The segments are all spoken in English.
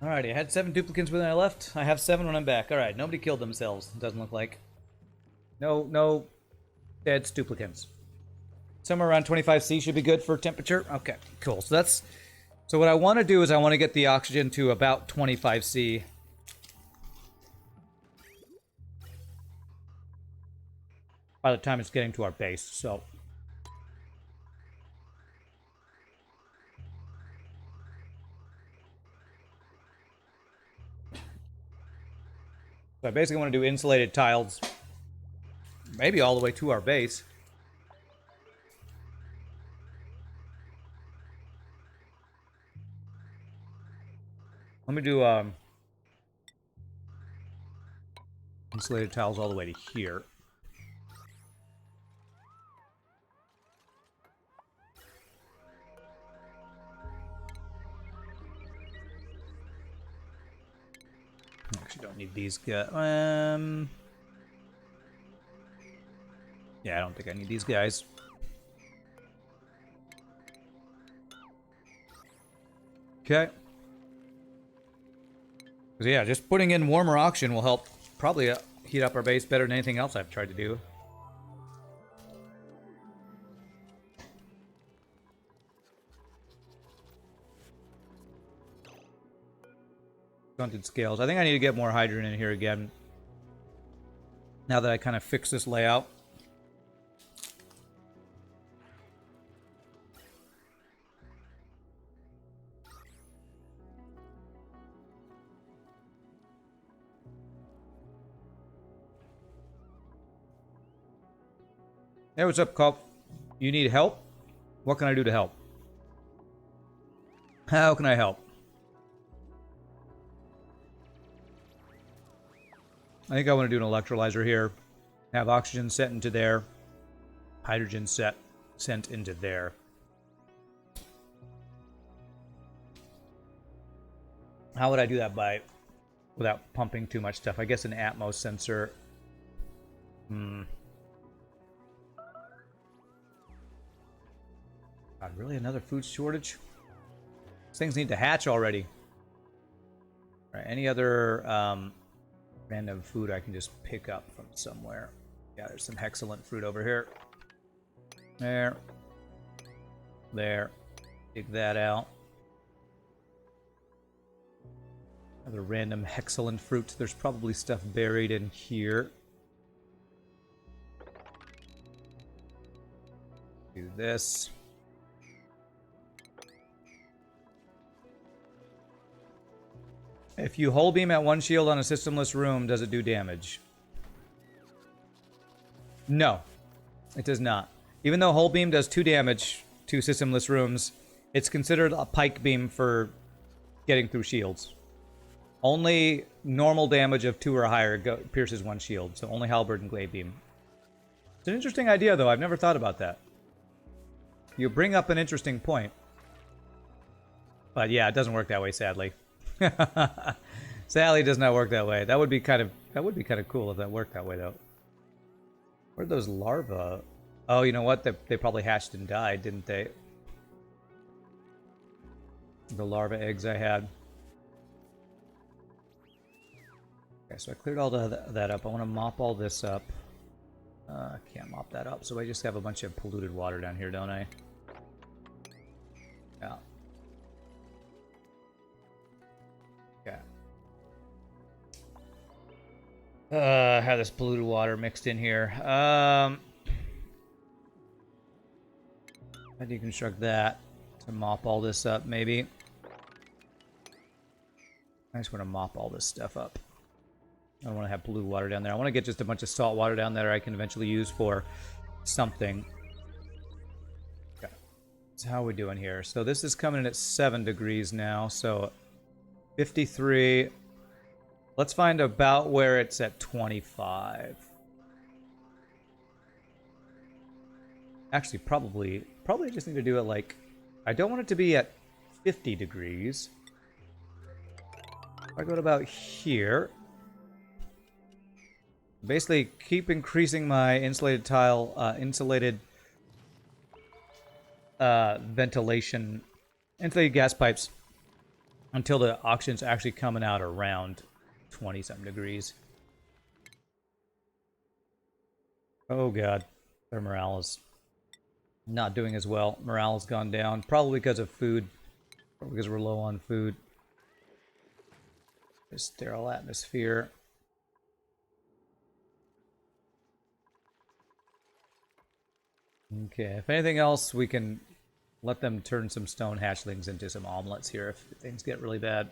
Alrighty, I had 7 duplicants when I left. I have 7 when I'm back. Alright, nobody killed themselves, doesn't look like. No dead duplicants. Somewhere around 25C should be good for temperature. Okay, cool. So what I want to do is I want to get the oxygen to about 25C. By the time it's getting to our base, so I basically want to do insulated tiles, maybe all the way to our base. Let me do insulated tiles all the way to here. Actually, don't need these guys. Yeah, I don't think I need these guys. Okay. So yeah, just putting in warmer oxygen will help probably heat up our base better than anything else I've tried to do. Stunted scales. I think I need to get more hydrogen in here again. Now that I kind of fix this layout. Hey, what's up, Cop? You need help? What can I do to help? How can I help? I think I want to do an electrolyzer here. Have oxygen sent into there. Hydrogen sent into there. How would I do that without pumping too much stuff? I guess an Atmos sensor. God, really another food shortage? These things need to hatch already. All right, any other random food I can just pick up from somewhere? Yeah, there's some excellent fruit over here. There. Dig that out. Another random excellent fruit. There's probably stuff buried in here. Do this. If you hull beam at one shield on a systemless room, does it do damage? No, it does not. Even though hull beam does 2 damage to systemless rooms, it's considered a pike beam for getting through shields. Only normal damage of 2 or higher pierces one shield, so only halberd and glaive beam. It's an interesting idea, though. I've never thought about that. You bring up an interesting point. But yeah, it doesn't work that way, sadly. Sadly, it does not work that way. That would be kind of cool if that worked that way, though. Where'd those larvae? Oh, you know what? They probably hatched and died, didn't they? The larva eggs I had. Okay, so I cleared all that up. I want to mop all this up. I can't mop that up, so I just have a bunch of polluted water down here, don't I? Yeah. Okay. I have this polluted water mixed in here. I deconstruct that to mop all this up, maybe. I just want to mop all this stuff up. I don't want to have polluted water down there. I want to get just a bunch of salt water down there I can eventually use for something. Okay. So how are we doing here? So this is coming in at 7 degrees now. So 53. Let's find about where it's at 25. Actually, probably just need to do it like... I don't want it to be at 50 degrees. If I go to about here... Basically, keep increasing my insulated tile, ventilation, insulated gas pipes until the oxygen's actually coming out around 20-something degrees. Oh god, their morale is not doing as well. Morale has gone down, probably because of food, probably because we're low on food. Sterile atmosphere. Okay, if anything else, we can let them turn some stone hatchlings into some omelets here if things get really bad.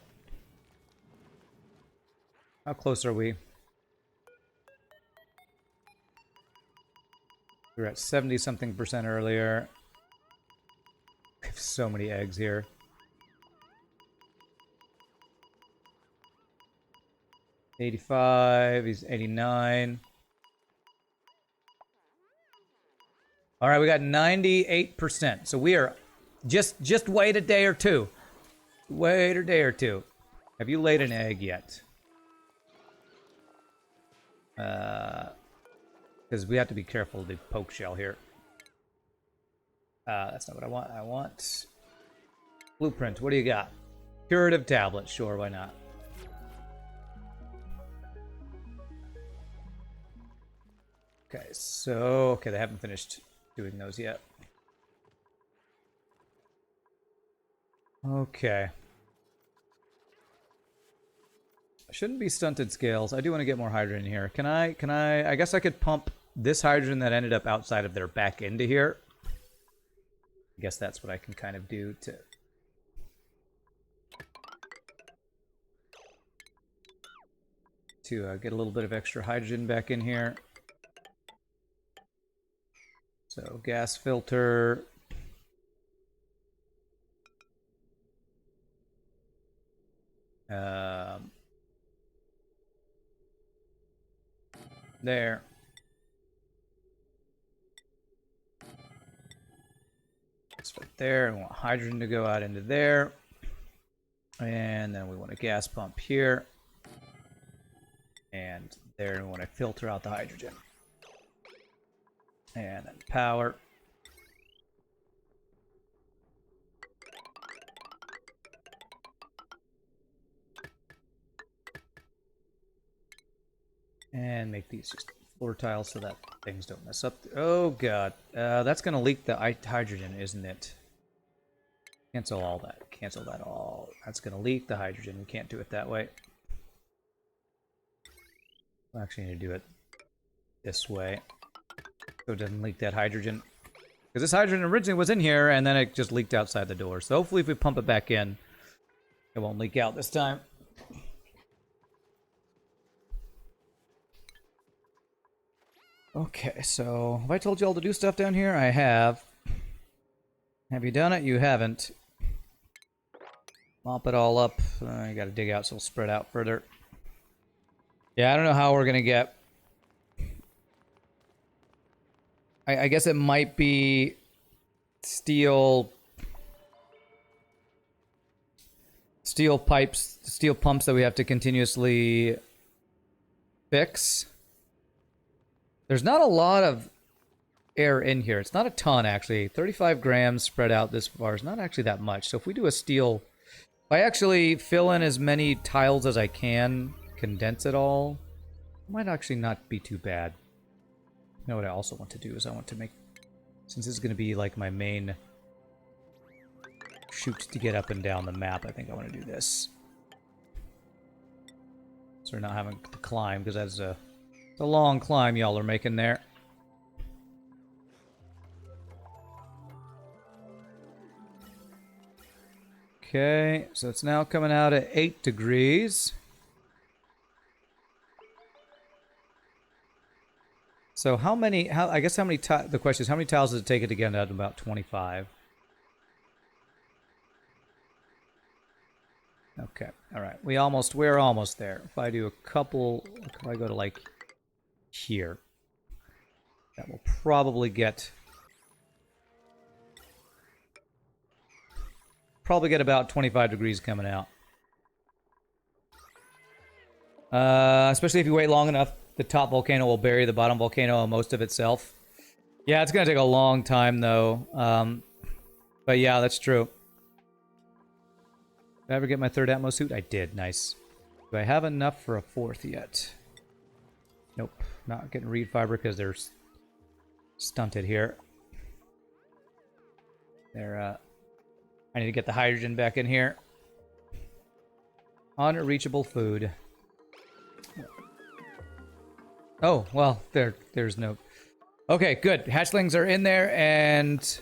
How close are we? We were at 70-something% earlier. We have so many eggs here. $85, he's 89. All right, we got 98%. So we are just wait a day or two. Wait a day or two. Have you laid an egg yet? Because we have to be careful of the poke shell here. That's not what I want. I want blueprint. What do you got? Curative tablet. Sure, why not? Okay, so they haven't finished doing those yet. Okay. Shouldn't be stunted scales. I do want to get more hydrogen here. Can I guess I could pump this hydrogen that ended up outside of there back into here. I guess that's what I can kind of do to get a little bit of extra hydrogen back in here. So gas filter. There. It's right there. And we want hydrogen to go out into there. And then we want a gas pump here. And there, and we want to filter out the hydrogen. And then power. And make these just floor tiles so that things don't mess up. Oh god, that's gonna leak the hydrogen, isn't it? Cancel all that. Cancel that all. That's gonna leak the hydrogen. We can't do it that way. We actually need to do it this way, so it doesn't leak that hydrogen. Because this hydrogen originally was in here, and then it just leaked outside the door. So hopefully if we pump it back in, it won't leak out this time. Okay, so have I told you all to do stuff down here? I have. Have you done it? You haven't. Mop it all up. You gotta dig out so it'll spread out further. Yeah, I don't know how we're gonna get... I guess it might be steel pipes, steel pumps that we have to continuously fix. There's not a lot of air in here. It's not a ton, actually. 35 grams spread out this far is not actually that much. So if we do a steel... If I actually fill in as many tiles as I can, condense it all, it might actually not be too bad. You know what I also want to do is I want to make... Since this is going to be like my main chute to get up and down the map, I think I want to do this. So we're not having to climb, because that's a long climb y'all are making there. Okay, so it's now coming out at 8 degrees. So how many, the question is, how many tiles does it take it to get out to about 25? Okay, alright, we're almost there. If I do a couple, if I go to like here, that will probably get about 25 degrees coming out. Especially if you wait long enough, the top volcano will bury the bottom volcano most of itself. Yeah, it's gonna take a long time though. But yeah, that's true. Did I ever get my third Atmos suit? I did. Nice. Do I have enough for a fourth yet? Nope. Not getting reed fiber because they're stunted here. I need to get the hydrogen back in here. Unreachable food. Oh, well, there's no... Okay, good. Hatchlings are in there, and...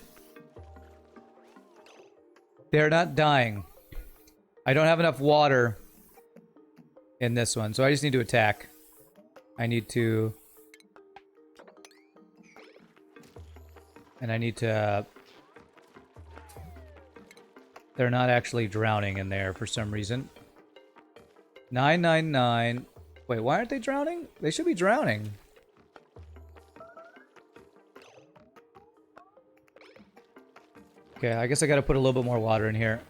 they're not dying. I don't have enough water in this one, so I just need to attack. I need to... and I need to... they're not actually drowning in there for some reason. 999... Wait, why aren't they drowning? They should be drowning. Okay, I guess I gotta put a little bit more water in here.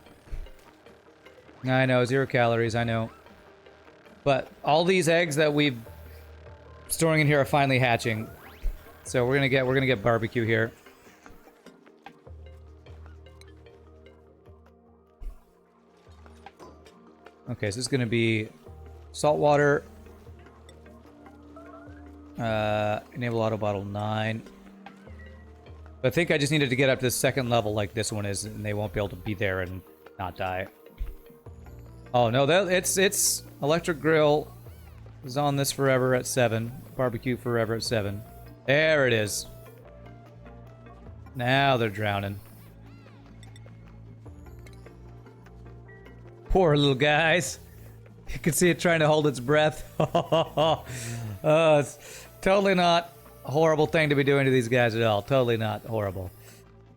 I know, 0 calories, I know. But all these eggs that we've storing in here are finally hatching. So we're gonna get barbecue here. Okay, so this is gonna be salt water. Enable auto bottle 9. But I think I just needed to get up to the second level like this one is, and they won't be able to be there and not die. Oh no, it's electric grill is on this forever at 7. Barbecue forever at 7. There it is. Now they're drowning. Poor little guys. You can see it trying to hold its breath. It's totally not a horrible thing to be doing to these guys at all. Totally not horrible.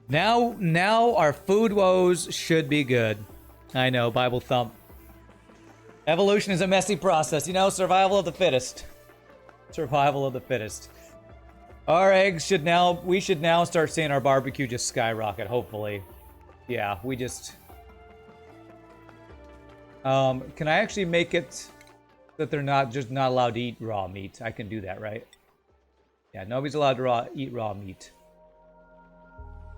Now our food woes should be good. I know, Bible thump. Evolution is a messy process. You know, survival of the fittest. Survival of the fittest. Our eggs should now... we should now start seeing our barbecue just skyrocket, hopefully. Yeah, we just... can I actually make it that they're not allowed to eat raw meat? I can do that, right? Yeah, nobody's allowed to eat raw meat.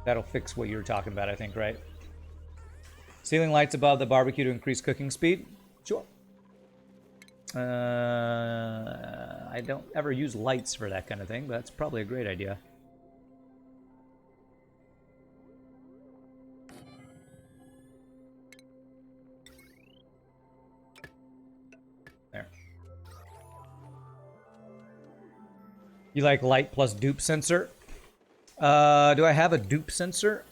That'll fix what you were talking about, I think, right? Ceiling lights above the barbecue to increase cooking speed? Sure. I don't ever use lights for that kind of thing, but that's probably a great idea. There. You like light plus dupe sensor? Do I have a dupe sensor?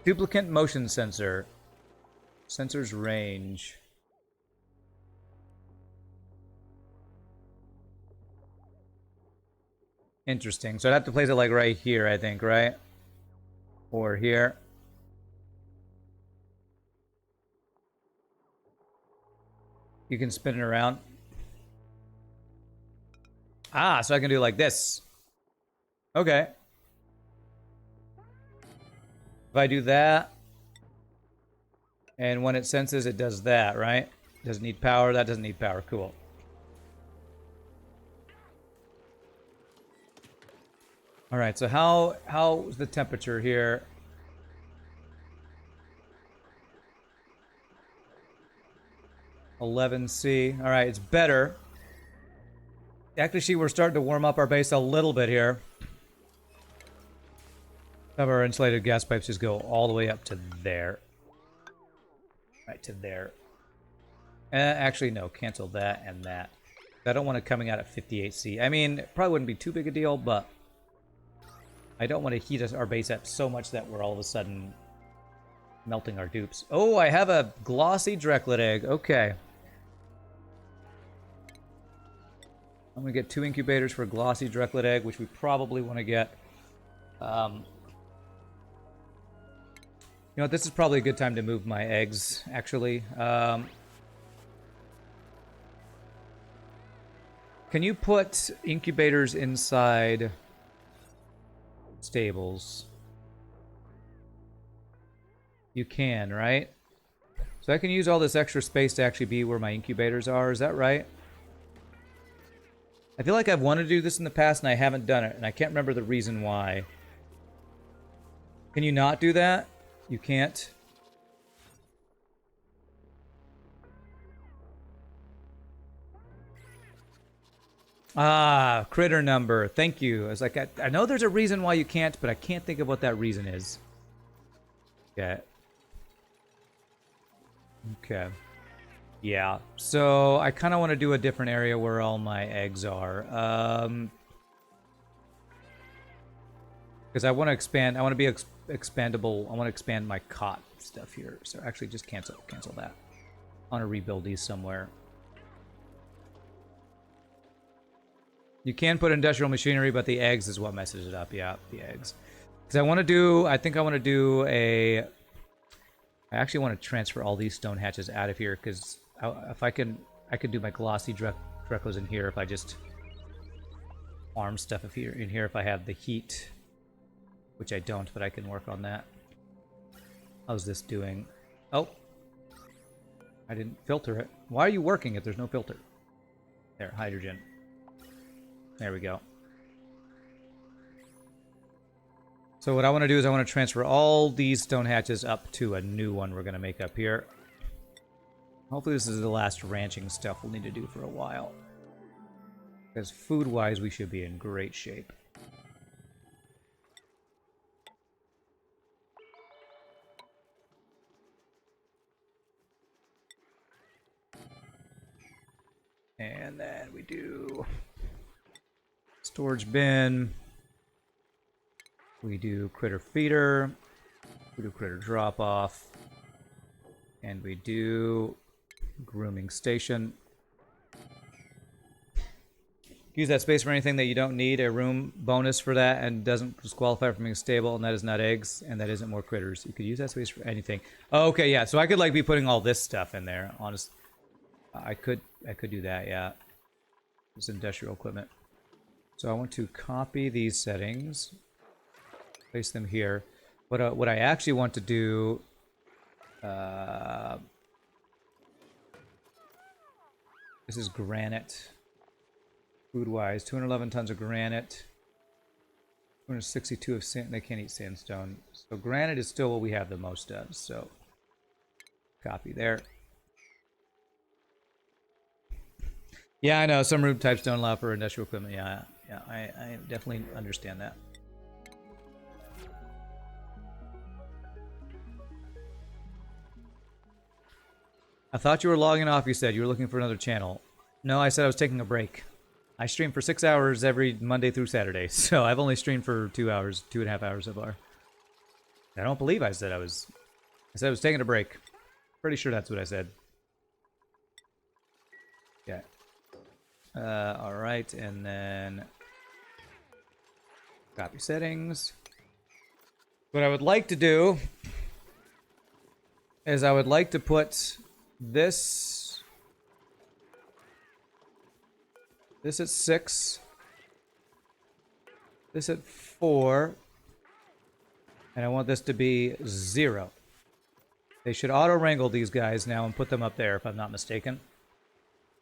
Duplicate motion sensor. Sensor's range. Interesting. So I'd have to place it like right here, I think, right? Or here. You can spin it around. Ah, so I can do like this. Okay. If I do that, and when it senses, it does that, right? Doesn't need power. That doesn't need power. Cool. All right. So how's the temperature here? $11C. All right, it's better. Actually, we're starting to warm up our base a little bit here. Have our insulated gas pipes just go all the way up to there. Right to there. Actually, no. Cancel that and that. I don't want it coming out at 58C. I mean, it probably wouldn't be too big a deal, but I don't want to heat our base up so much that we're all of a sudden melting our dupes. Oh, I have a glossy Drecklet egg. Okay. I'm going to get 2 incubators for a glossy Drecklet egg, which we probably want to get. You know what? This is probably a good time to move my eggs, actually. Can you put incubators inside stables? You can, right? So I can use all this extra space to actually be where my incubators are. Is that right? I feel like I've wanted to do this in the past and I haven't done it, and I can't remember the reason why. Can you not do that? You can't? Ah, critter number. Thank you. I was like, I know there's a reason why you can't, but I can't think of what that reason is. Okay. Okay. Yeah. So I kind of want to do a different area where all my eggs are. Because I want to expand. I want to be expandable. I want to expand my cot stuff here. So actually, just cancel that. I want to rebuild these somewhere. You can put industrial machinery, but the eggs is what messes it up. Yeah, the eggs. Because I want to do. I think I want to do a. I actually want to transfer all these stone hatches out of here because if I can, I could do my glossy Drecos in here if I just farm stuff in here if I have the heat. Which I don't, but I can work on that. How's this doing? Oh. I didn't filter it. Why are you working if there's no filter? There, hydrogen. There we go. So what I want to do is I want to transfer all these stone hatches up to a new one we're going to make up here. Hopefully this is the last ranching stuff we'll need to do for a while. Because food-wise, we should be in great shape. And then we do storage bin. We do critter feeder. We do critter drop off. And we do grooming station. Use that space for anything that you don't need. A room bonus for that and doesn't disqualify from being stable, and that is not eggs, and that isn't more critters. You could use that space for anything. Oh, okay, yeah. So I could like be putting all this stuff in there. Honest, I could do that. Yeah, this industrial equipment. So I want to copy these settings, place them here. What I actually want to do. This is granite. Food-wise, 211 tons of granite, 262 of sand. They can't eat sandstone. So granite is still what we have the most of. So copy there. Yeah, I know. Some room types don't allow for industrial equipment. Yeah, I definitely understand that. I thought you were logging off, you said. You were looking for another channel. No, I said I was taking a break. I stream for 6 hours every Monday through Saturday, so I've only streamed for 2 hours, 2.5 hours so far. I don't believe I said I was taking a break. Pretty sure that's what I said. Yeah. Alright, and then copy settings. What I would like to do is I would like to put this at 6, this at 4, and I want this to be 0. They should auto-wrangle these guys now and put them up there, if I'm not mistaken.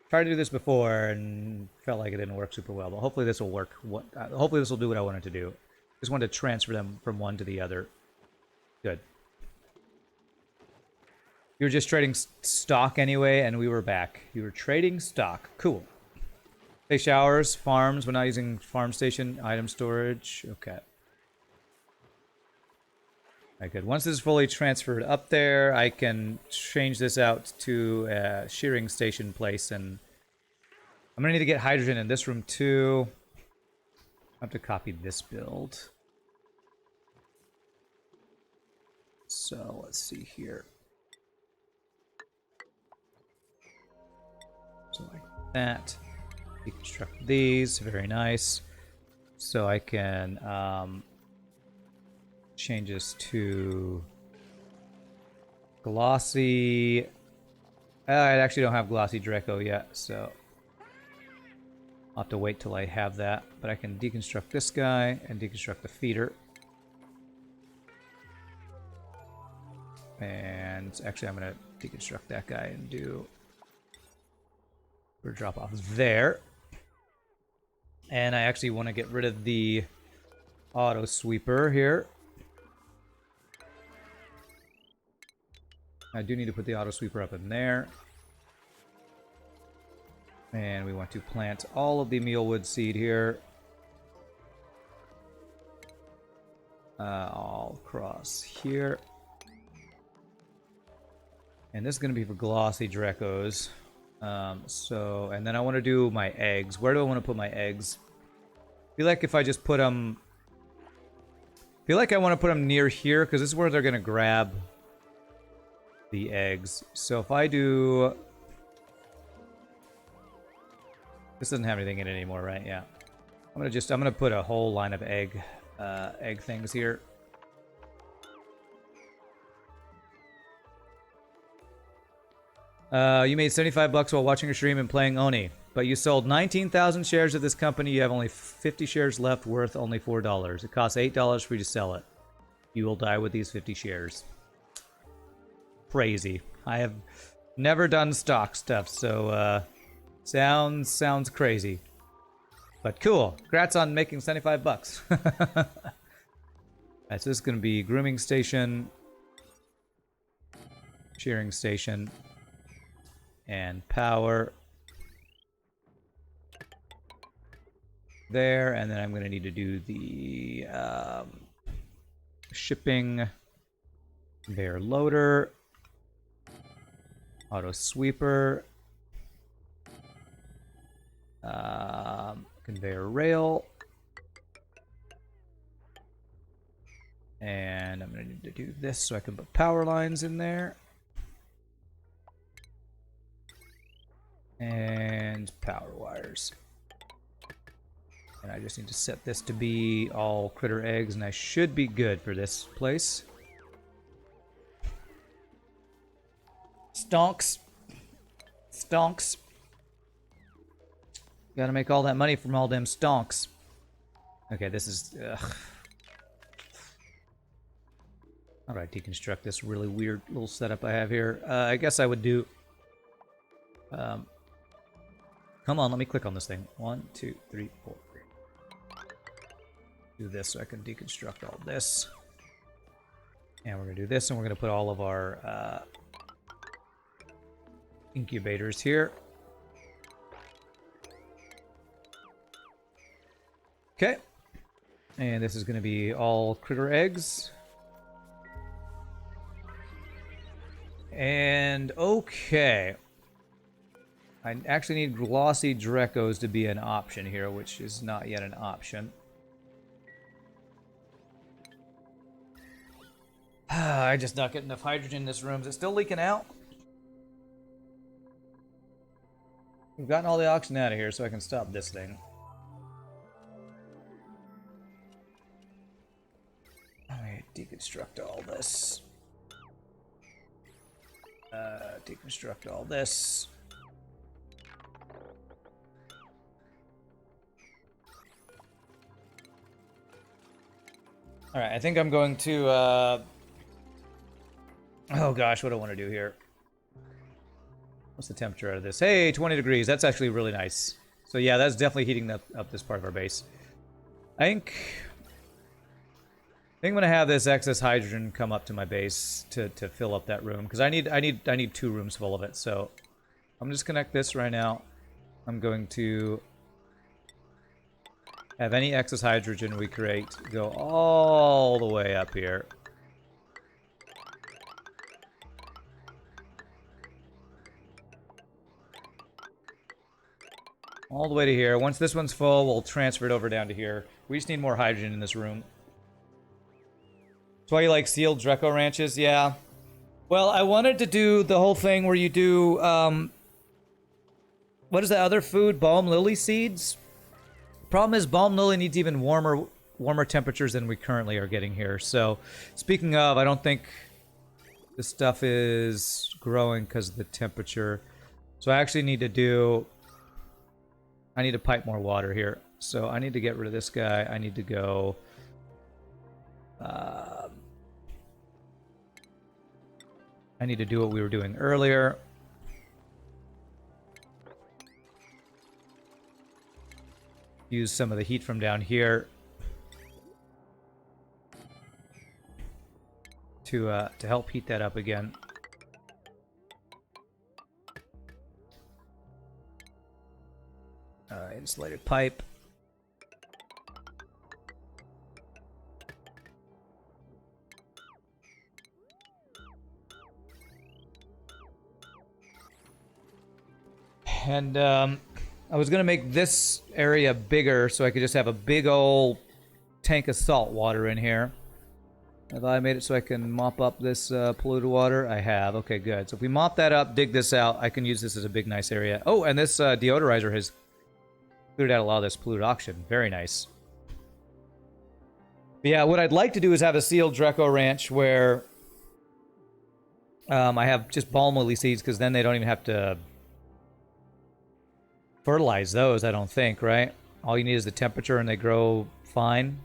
Tried to do this before and felt like it didn't work super well, but hopefully this will work. Hopefully this will do what I wanted to do. Just wanted to transfer them from one to the other. Good. You were just trading stock anyway, and we were back. You were trading stock. Cool. Say showers, farms. We're not using farm station, item storage. Okay. Alright, good. Once this is fully transferred up there, I can change this out to a shearing station place, and I'm going to need to get hydrogen in this room too. I have to copy this build. So let's see here. So like that. Deconstruct these, very nice. So I can change this to glossy. I actually don't have glossy Draco yet, so I'll have to wait till I have that. But I can deconstruct this guy and deconstruct the feeder. And actually I'm going to deconstruct that guy and do drop off there. And I actually want to get rid of the auto sweeper here. I do need to put the auto sweeper up in there. And we want to plant all of the mealwood seed here. All across here. And this is going to be for glossy Drecos. And then I want to do my eggs. Where do I want to put my eggs? I feel like if I just put them... I feel like I want to put them near here, because this is where they're going to grab the eggs. So if I do... This doesn't have anything in it anymore, right? Yeah. I'm gonna put a whole line of egg things here. You made 75 bucks while watching a stream and playing Oni, but you sold 19,000 shares of this company. You have only 50 shares left, worth only $4. It costs $8 for you to sell it. You will die with these 50 shares. Crazy. I have never done stock stuff, so sounds crazy. But cool. Congrats on making 75 bucks. Alright, so this is going to be grooming station, shearing station, and power there. And then I'm going to need to do the shipping, conveyor loader, auto sweeper, conveyor rail, and I'm going to need to do this so I can put power lines in there. And power wires. And I just need to set this to be all critter eggs, and I should be good for this place. Stonks. Stonks. Gotta make all that money from all them stonks. Okay, this is... How do I deconstruct this really weird little setup I have here? I guess I would do... Come on, let me click on this thing. 1, 2, 3, 4. Do this so I can deconstruct all this. And we're going to do this, and we're going to put all of our incubators here. Okay. And this is going to be all critter eggs. And okay. I actually need glossy Drecos to be an option here, which is not yet an option. I just not get enough hydrogen in this room. Is it still leaking out? We've gotten all the oxygen out of here, so I can stop this thing. Let me deconstruct all this. Deconstruct all this. Alright, I think I'm going to, oh gosh, what do I want to do here? What's the temperature out of this? Hey, 20 degrees. That's actually really nice. So yeah, that's definitely heating up this part of our base. I think I'm gonna have this excess hydrogen come up to my base to fill up that room, because I need 2 rooms full of it. So I'm just connect this right now. I'm going to have any excess hydrogen we create go all the way up here. All the way to here. Once this one's full, we'll transfer it over down to here. We just need more hydrogen in this room. That's why you like sealed Dreco ranches? Yeah. Well, I wanted to do the whole thing where you do, what is the other food? Balm lily seeds? Problem is, balm lily needs even warmer temperatures than we currently are getting here. So, speaking of, I don't think this stuff is growing because of the temperature. So I actually need to do... I need to pipe more water here. So I need to get rid of this guy. I need to go... I need to do what we were doing earlier. Use some of the heat from down here to help heat that up again. Insulated pipe. And I was gonna make this area bigger so I could just have a big old tank of salt water in here. Have I made it so I can mop up this polluted water? I have. Okay, good. So if we mop that up, dig this out, I can use this as a big, nice area. Oh, and this deodorizer has cleared out a lot of this polluted oxygen. Very nice. But yeah, what I'd like to do is have a sealed Dreco ranch where I have just balm lily seeds, because then they don't even have to fertilize those, I don't think, right? All you need is the temperature and they grow fine.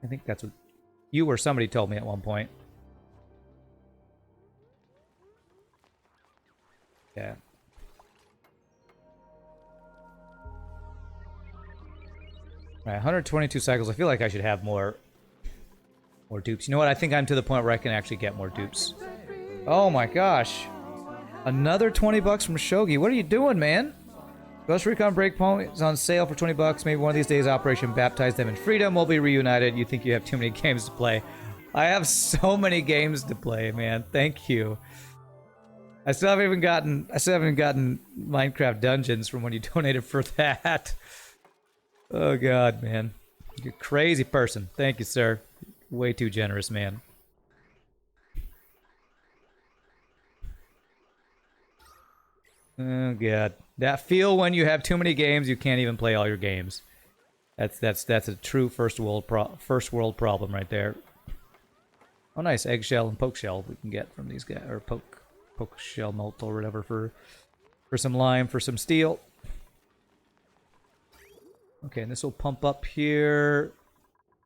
I think that's what you or somebody told me at one point. Yeah. Alright, 122 cycles. I feel like I should have more dupes. You know what? I think I'm to the point where I can actually get more dupes. Oh my gosh. Another 20 bucks from Shogi. What are you doing, man? Ghost Recon Breakpoint is on sale for 20 bucks. Maybe one of these days Operation Baptize Them in Freedom will be reunited. You think you have too many games to play. I have so many games to play, man. Thank you. I still haven't even gotten Minecraft Dungeons from when you donated for that. Oh god, man. You're a crazy person. Thank you, sir. Way too generous, man. Oh god. That feel when you have too many games, you can't even play all your games. That's a true first world problem right there. Oh nice, eggshell and poke shell we can get from these guys, or poke shell malt or whatever for some lime, for some steel. Okay, and this will pump up here.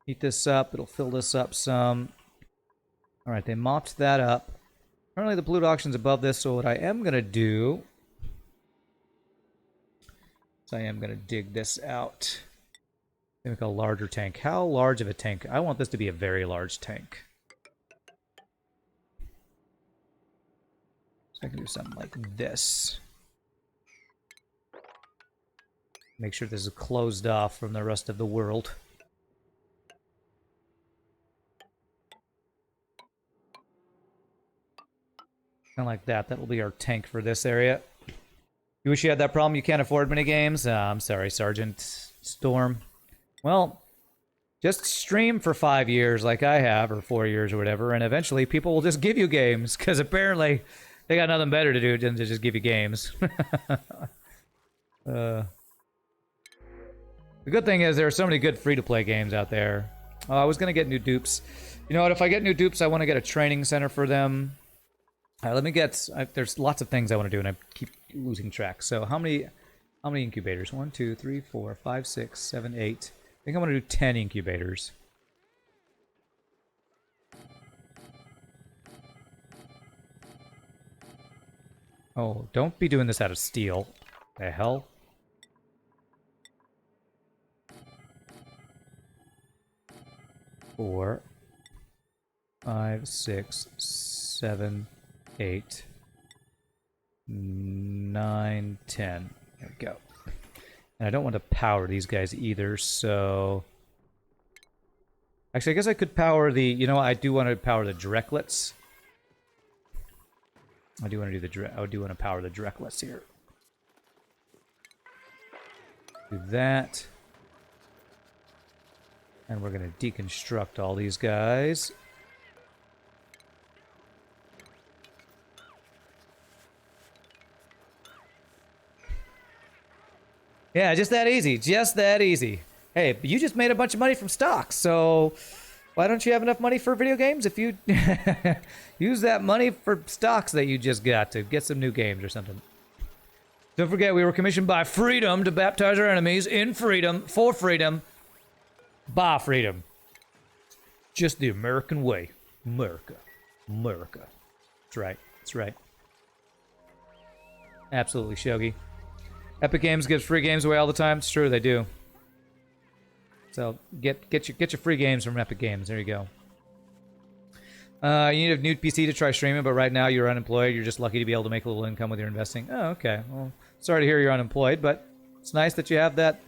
Heat this up, it'll fill this up some. Alright, they mopped that up. Currently the polluted oxygen's above this, so what I am gonna do is I am gonna dig this out. Make a larger tank. How large of a tank? I want this to be a very large tank. So I can do something like this. Make sure this is closed off from the rest of the world. Kind of like that. That will be our tank for this area. You wish you had that problem? You can't afford mini games? I'm sorry, Sergeant Storm. Well, just stream for 5 years like I have, or 4 years or whatever, and eventually people will just give you games, because apparently they got nothing better to do than to just give you games. The good thing is there are so many good free-to-play games out there. Oh, I was going to get new dupes. You know what? If I get new dupes, I want to get a training center for them. All right, let me get... there's lots of things I want to do, and I keep losing track. So how many incubators? 1, 2, 3, 4, 5, 6, 7, 8. I think I'm going to do 10 incubators. Oh, don't be doing this out of steel. The hell? Four, 5, 6, 7, 8, 9, 10. There we go. And I don't want to power these guys either, so... Actually, I guess I could power the... You know what? I do want to power the Drecklets. I do want to do the... I do want to power the Drecklets here. Do that. And we're going to deconstruct all these guys. Yeah, just that easy. Just that easy. Hey, but you just made a bunch of money from stocks, so why don't you have enough money for video games if you use that money for stocks that you just got to get some new games or something? Don't forget, we were commissioned by Freedom to baptize our enemies in freedom, for freedom, by freedom. Just the American way. America. America. That's right. That's right. Absolutely, Shogi. Epic Games gives free games away all the time. It's true, they do. So get your free games from Epic Games. There you go. You need a new PC to try streaming, but right now you're unemployed. You're just lucky to be able to make a little income with your investing. Oh, okay. Well, sorry to hear you're unemployed, but It's nice that you have that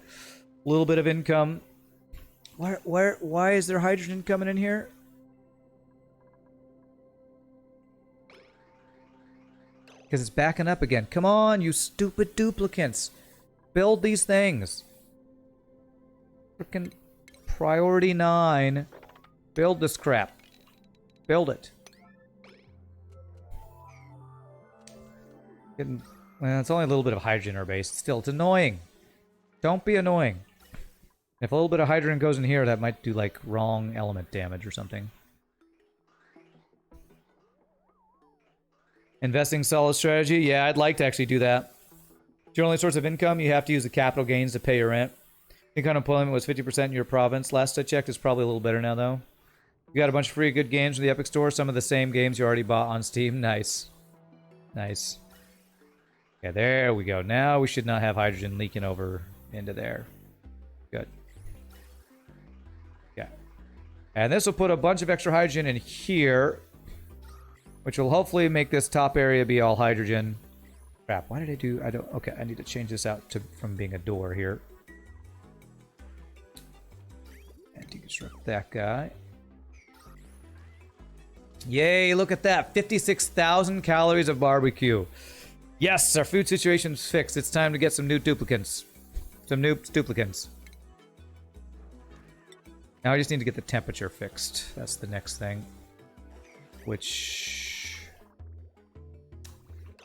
little bit of income. Why is there hydrogen coming in here? Because it's backing up again. Come on, you stupid duplicants. Build these things. Freaking priority 9. Build this crap. Build it. Well, it's only a little bit of hydrogen in our base. Still, it's annoying. Don't be annoying. If a little bit of hydrogen goes in here, that might do, like, wrong element damage or something. Investing solid strategy? Yeah, I'd like to actually do that. It's your only source of income. You have to use the capital gains to pay your rent. I think unemployment was 50% in your province. Last I checked, it's probably a little better now, though. You got a bunch of free good games from the Epic Store. Some of the same games you already bought on Steam. Nice. Nice. Okay, there we go. Now we should not have hydrogen leaking over into there. Good. Yeah. And this will put a bunch of extra hydrogen in here, which will hopefully make this top area be all hydrogen. Crap, why did I do... I don't... Okay, I need to change this out from being a door here. And deconstruct that guy. Yay, look at that. 56,000 calories of barbecue. Yes, our food situation's fixed. It's time to get some new duplicants. Some new duplicants. Now I just need to get the temperature fixed. That's the next thing. Which...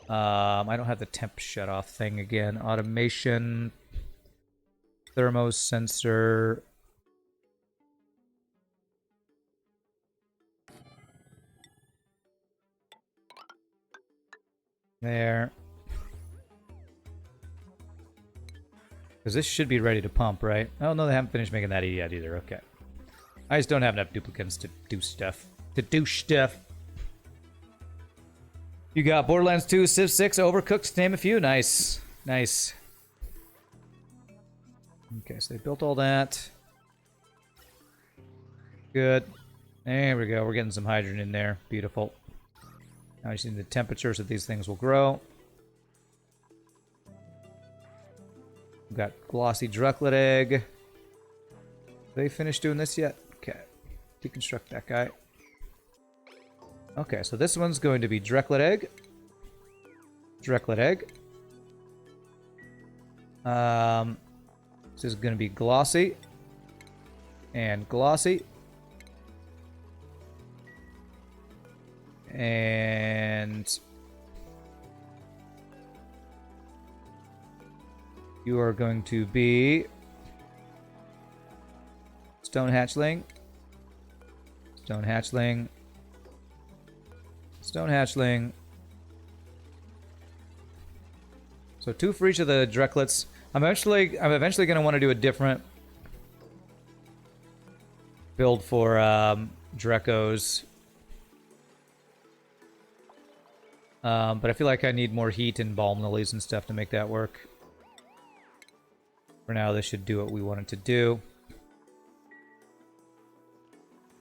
I don't have the temp shut off thing again. Automation. Thermosensor. There. Because this should be ready to pump, right? Oh, no, they haven't finished making that yet either. Okay. I just don't have enough duplicants to do stuff. You got Borderlands 2, Civ 6, Overcooked, to name a few. Nice. Nice. Okay, so they built all that. Good. There we go. We're getting some hydrogen in there. Beautiful. Now I just need the temperature so these things will grow. We've got glossy drucklet egg. Have they finished doing this yet? Okay. Deconstruct that guy. Okay, so this one's going to be drucklet egg. Drucklet egg. This is going to be glossy. And glossy. And you are going to be stone hatchling, stone hatchling, stone hatchling. So 2 for each of the drucklets. I'm eventually going to want to do a different build for Drecos. But I feel like I need more heat and balm lilies and stuff to make that work. For now, this should do what we want it to do.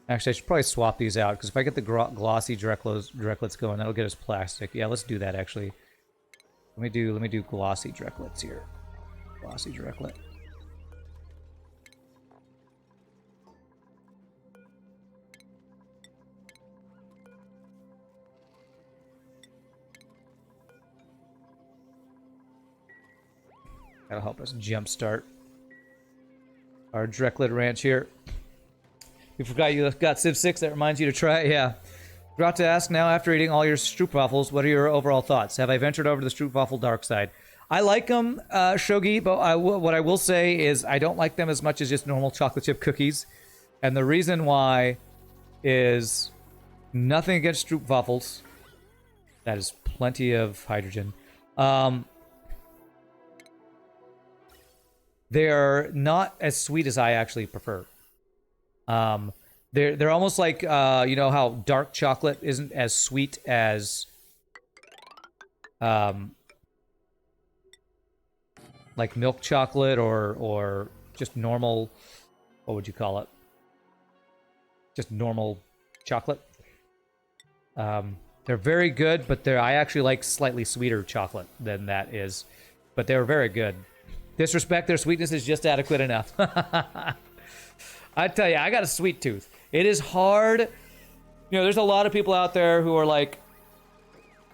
Actually, I should probably swap these out, because if I get the glossy Drecklets going, that'll get us plastic. Yeah, let's do that, actually. Let me do glossy Drecklets here. Glossy Drecklet. That'll help us jumpstart our Drecklet ranch here. You forgot you got Civ 6. That reminds you to try it. Yeah. Forgot to ask now, after eating all your stroopwafels, what are your overall thoughts? Have I ventured over to the stroopwafel dark side? I like them, Shogi, but what I will say is I don't like them as much as just normal chocolate chip cookies. And the reason why is nothing against stroopwafels. That is plenty of hydrogen. They're not as sweet as I actually prefer. They're almost like you know how dark chocolate isn't as sweet as like milk chocolate or just normal, what would you call it? Just normal chocolate. They're very good, but I actually like slightly sweeter chocolate than that is. But they're very good. Disrespect their sweetness is just adequate enough. I tell you, I got a sweet tooth. It is hard. You know, there's a lot of people out there who are like,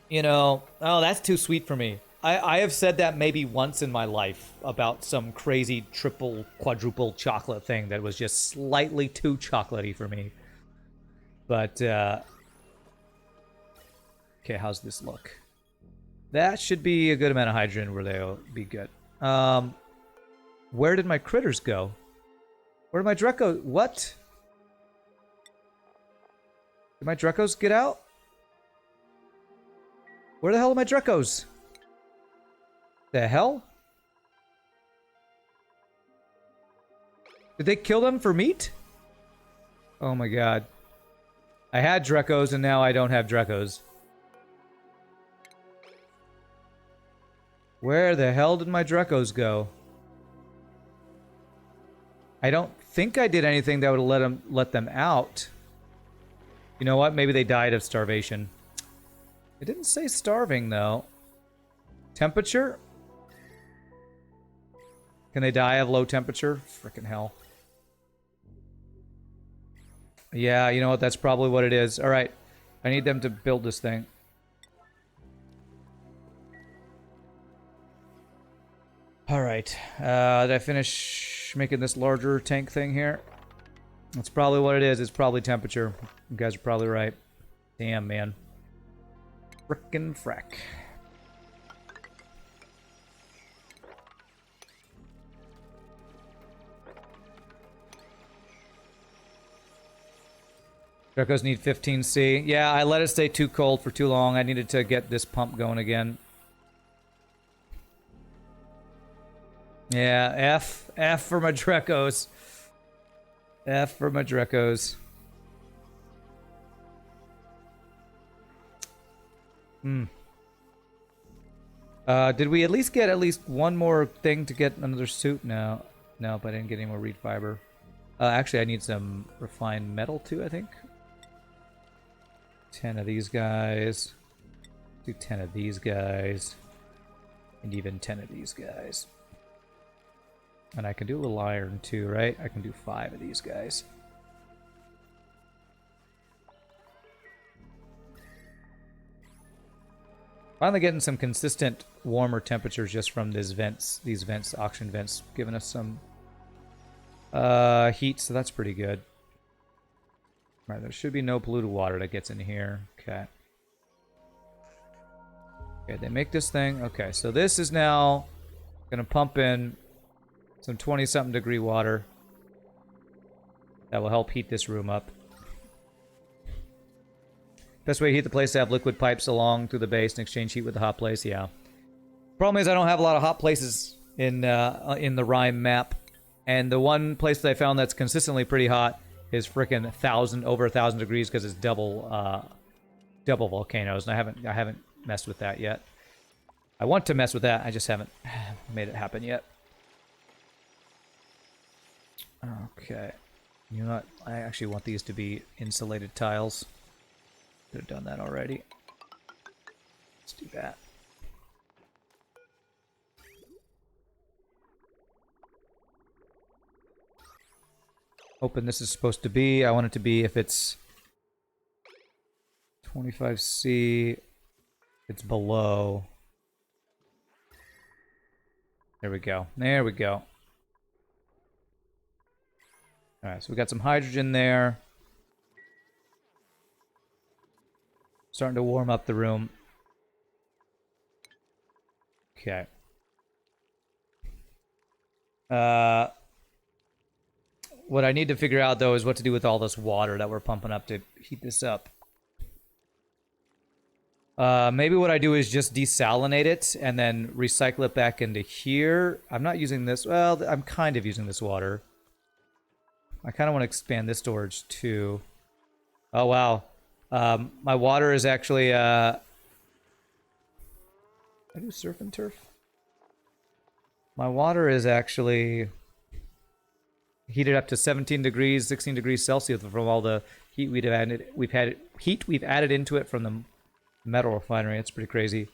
you know, oh, that's too sweet for me. I have said that maybe once in my life about some crazy triple, quadruple chocolate thing that was just slightly too chocolatey for me. But, okay, how's this look? That should be a good amount of hydrogen where they'll be good. Where did my critters go? Where did my Draco... What? Did my Dracos get out? Where the hell are my Dracos? The hell? Did they kill them for meat? Oh my god. I had Dracos and now I don't have Dracos. Where the hell did my Dracos go? I don't think I did anything that would let them out. You know what? Maybe they died of starvation. It didn't say starving though. Temperature? Can they die of low temperature? Frickin' hell. Yeah, you know what? That's probably what it is. Alright. I need them to build this thing. Alright. Did I finish making this larger tank thing here? That's probably what it is. It's probably temperature. You guys are probably right. Damn, man. Frickin' frack. Dracos need 15C. Yeah, I let it stay too cold for too long. I needed to get this pump going again. Yeah, F for my Dracos. F for my Dracos. Did we at least get one more thing to get another suit? No. Nope, I didn't get any more reed fiber. Actually, I need some refined metal too, I think. 10 of these guys. Do 10 of these guys. And even 10 of these guys. And I can do a little iron too, right? I can do 5 of these guys. Finally getting some consistent warmer temperatures just from these vents, auction vents, giving us some heat, so that's pretty good. Right, there should be no polluted water that gets in here. Okay. Okay, they make this thing. Okay, so this is now gonna pump in some 20-something degree water. That will help heat this room up. Best way to heat the place is to have liquid pipes along through the base and exchange heat with the hot place. Yeah. Problem is I don't have a lot of hot places in the Rime map, and the one place that I found that's consistently pretty hot is frickin' over 1,000 degrees because it's double volcanoes, and I haven't messed with that yet. I want to mess with that. I just haven't made it happen yet. Okay. You know what? I actually want these to be insulated tiles. Could have done that already. Let's do that. Hoping this is supposed to be. I want it to be if it's 25C, it's below. There we go. There we go. Alright, so we got some hydrogen there. Starting to warm up the room. Okay. What I need to figure out, though, is what to do with all this water that we're pumping up to heat this up. Maybe what I do is just desalinate it and then recycle it back into here. I'm not using this. Well, I'm kind of using this water. I kind of want to expand this storage, too. Oh, wow. My water is actually, I do surf and turf? My water is actually heated up to 17 degrees, 16 degrees Celsius from all the heat we've added into it from the metal refinery. It's pretty crazy.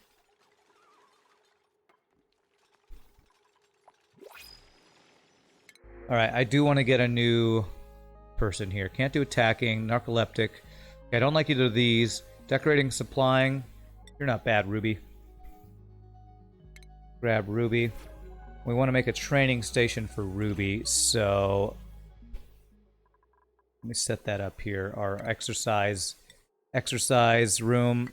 Alright, I do want to get a new person here. Can't do attacking, narcoleptic. Okay, I don't like either of these. Decorating, supplying. You're not bad, Ruby. Grab Ruby. We want to make a training station for Ruby, so let me set that up here. Our exercise room.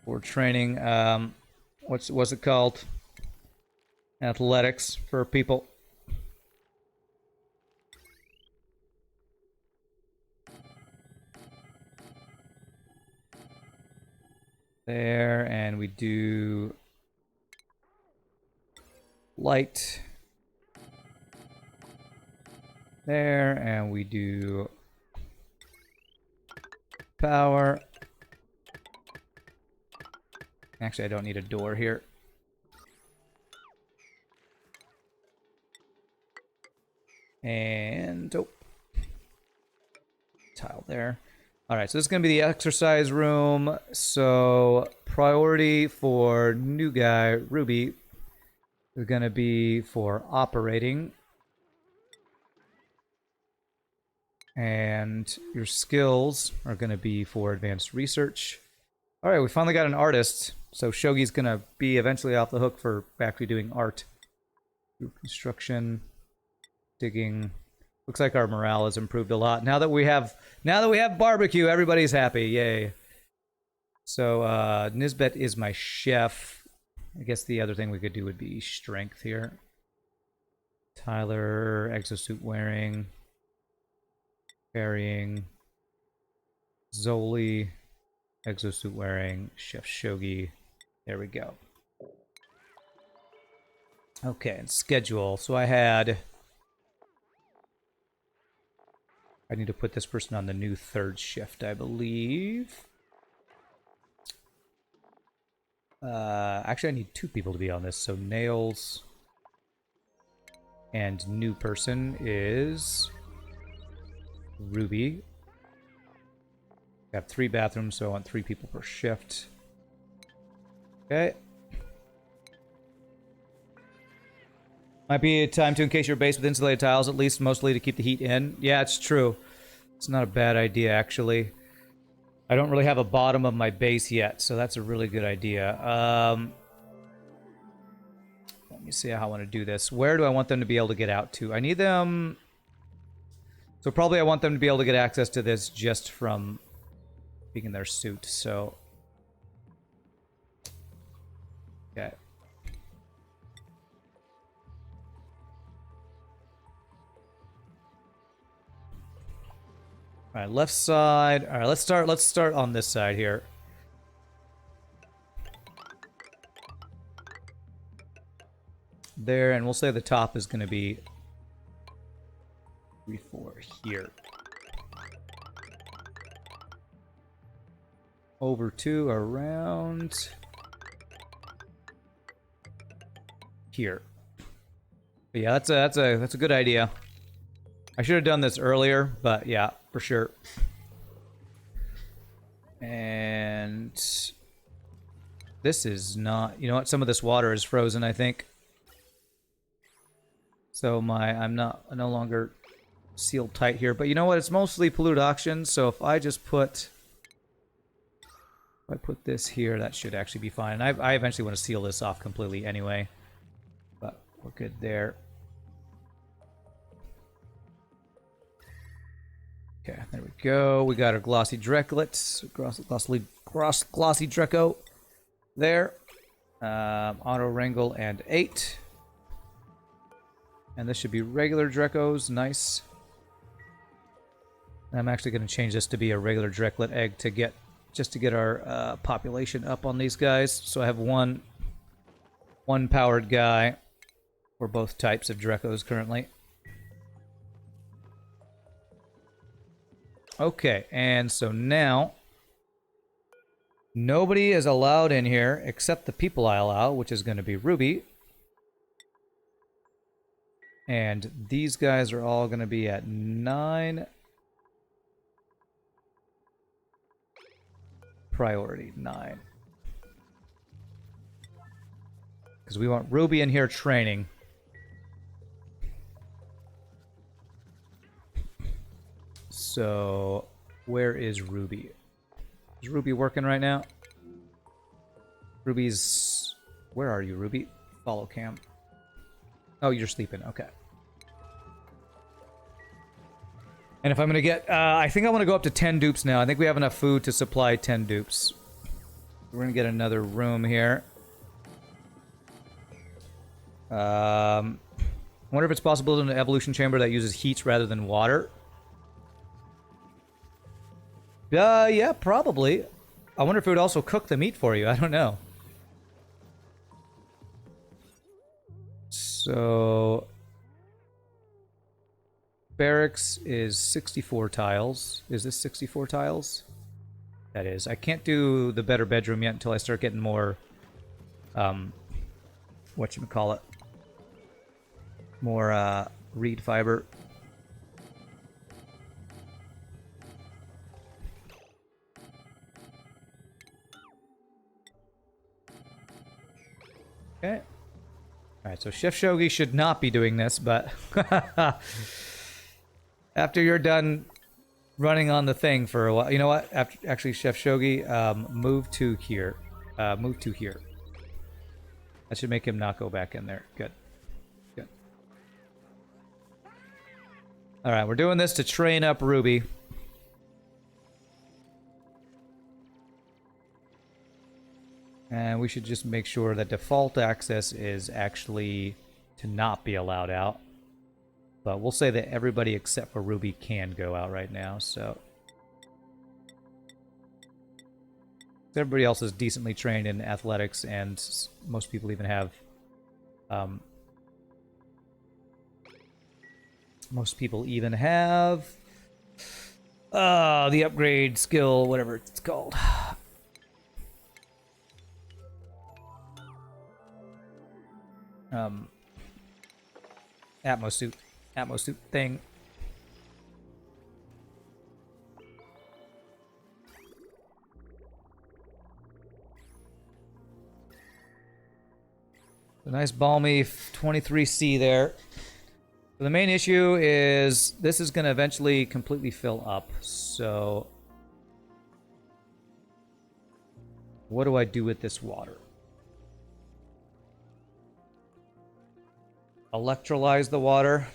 For training, what's it called? Athletics for people. There, and we do light. There, and we do power. Actually, I don't need a door here. And oh, tile there. All right, so this is going to be the exercise room. So priority for new guy, Ruby, is going to be for operating. And your skills are going to be for advanced research. All right, we finally got an artist. So Shogi's going to be eventually off the hook for actually doing art. Construction, digging. Looks like our morale has improved a lot. Now that we have barbecue, everybody's happy. Yay. So Nisbet is my chef. I guess the other thing we could do would be strength here. Tyler, exosuit wearing. Carrying. Zoli, exosuit wearing. Chef Shogi. There we go. Okay, and schedule. So I need to put this person on the new third shift, I believe. Actually, I need 2 people to be on this. So Nails and new person is Ruby. I have 3 bathrooms, so I want 3 people per shift. Okay. Might be a time to encase your base with insulated tiles, at least mostly to keep the heat in. Yeah, it's true. It's not a bad idea, actually. I don't really have a bottom of my base yet, so that's a really good idea. Let me see how I want to do this. Where do I want them to be able to get out to? I need them... So probably I want them to be able to get access to this just from being in their suit, so... Okay. All right, left side. All right, let's start on this side here. There, and we'll say the top is going to be 3, 4 here. Over 2 around here. But yeah, that's a good idea. I should have done this earlier, but yeah, for sure. And this is not, you know what? Some of this water is frozen, I think. So I'm no longer sealed tight here. But you know what? It's mostly polluted auction. So if I just put this here, that should actually be fine. And I eventually want to seal this off completely anyway. But we're good there. Okay, there we go. We got our glossy Drecklet, glossy Drecko there. Auto Wrangle and 8. And this should be regular Dreckos. Nice. I'm actually going to change this to be a regular Drecklet egg to get our population up on these guys. So I have one powered guy for both types of Dreckos currently. Okay, and so now nobody is allowed in here except the people I allow, which is going to be Ruby. And these guys are all going to be at 9. Priority 9. Because we want Ruby in here training. So, where is Ruby? Is Ruby working right now? Ruby's... Where are you, Ruby? Follow cam. Oh, you're sleeping. Okay. And if I'm going to get... I think I want to go up to 10 dupes now. I think we have enough food to supply 10 dupes. We're going to get another room here. I wonder if it's possible to build an evolution chamber that uses heat rather than water. Yeah, probably. I wonder if it would also cook the meat for you. I don't know. So... Barracks is 64 tiles. Is this 64 tiles? That is. I can't do the better bedroom yet until I start getting more... whatchamacallit? More, reed fiber. Okay. Alright, so Chef Shogi should not be doing this, but... After you're done running on the thing for a while... You know what? Actually, Chef Shogi, move to here. Move to here. That should make him not go back in there. Good. Good. Alright, we're doing this to train up Ruby. And we should just make sure that default access is actually to not be allowed out. But we'll say that everybody except for Ruby can go out right now, so... Everybody else is decently trained in athletics, and most people even have... most people even have... the upgrade skill, whatever it's called. Atmosuit thing. A nice balmy 23C there. So the main issue is this is going to eventually completely fill up. So what do I do with this water? Electrolyze the water.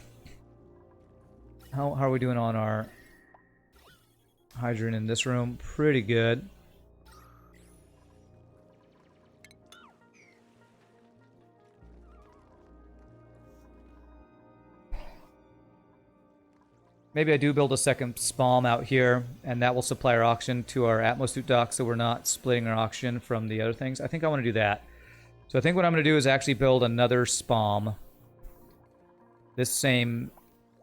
How are we doing on our hydrogen in this room? Pretty good. Maybe I do build a second spalm out here, and that will supply our oxygen to our Atmosuit dock, so we're not splitting our oxygen from the other things. I think I want to do that. So I think what I'm going to do is actually build another spalm. This same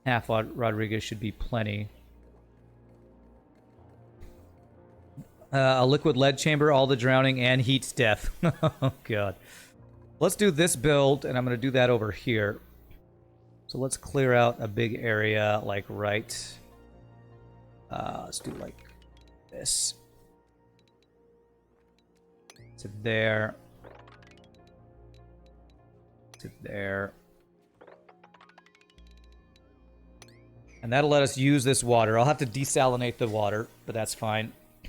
half Rodriguez should be plenty. A liquid lead chamber, all the drowning, and heat's death. Oh, God. Let's do this build, and I'm going to do that over here. So let's clear out a big area, like right... let's do like this. To there. To there. And that'll let us use this water. I'll have to desalinate the water, but that's fine. I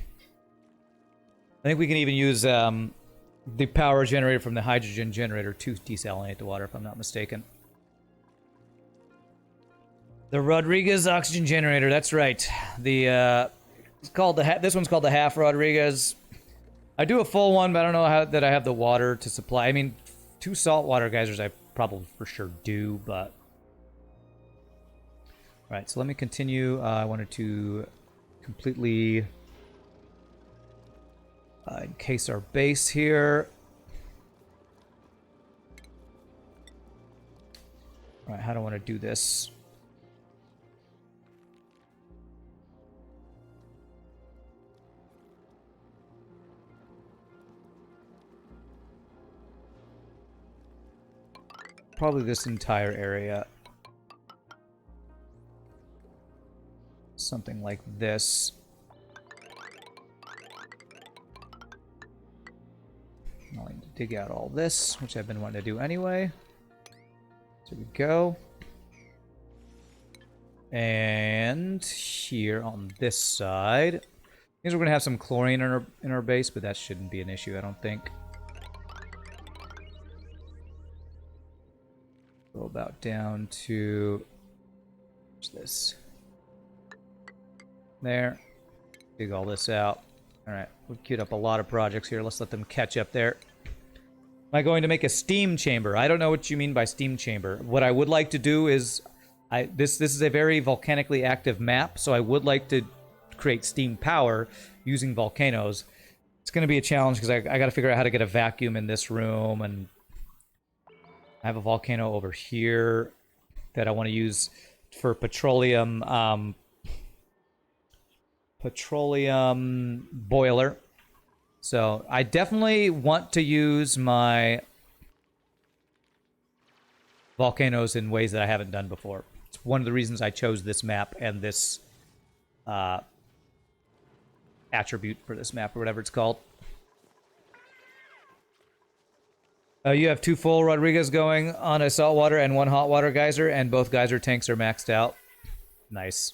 think we can even use the power generated from the hydrogen generator to desalinate the water, if I'm not mistaken. The Rodriguez oxygen generator, that's right. The it's called this one's called the half Rodriguez. I do a full one, but I don't know that I have the water to supply. I mean, 2 saltwater geysers I probably for sure do, but... Right, so let me continue. I wanted to completely encase our base here. All right, how do I want to do this? Probably this entire area. Something like this. I'll need to dig out all this, which I've been wanting to do anyway. So we go. And here on this side, means we're gonna have some chlorine in our base, but that shouldn't be an issue, I don't think. Go about down to what's this? There. Dig all this out. All right, we've queued up a lot of projects here. Let's let them catch up there. Am I going to make a steam chamber? I don't know what you mean by steam chamber. What I would like to do is, this is a very volcanically active map, so I would like to create steam power using volcanoes. It's going to be a challenge because I got to figure out how to get a vacuum in this room, and I have a volcano over here that I want to use for petroleum boiler. So I definitely want to use my volcanoes in ways that I haven't done before. It's one of the reasons I chose this map and this attribute for this map, or whatever it's called. You have 2 full Rodriguez going on a saltwater and 1 hot water geyser, and both geyser tanks are maxed out. Nice.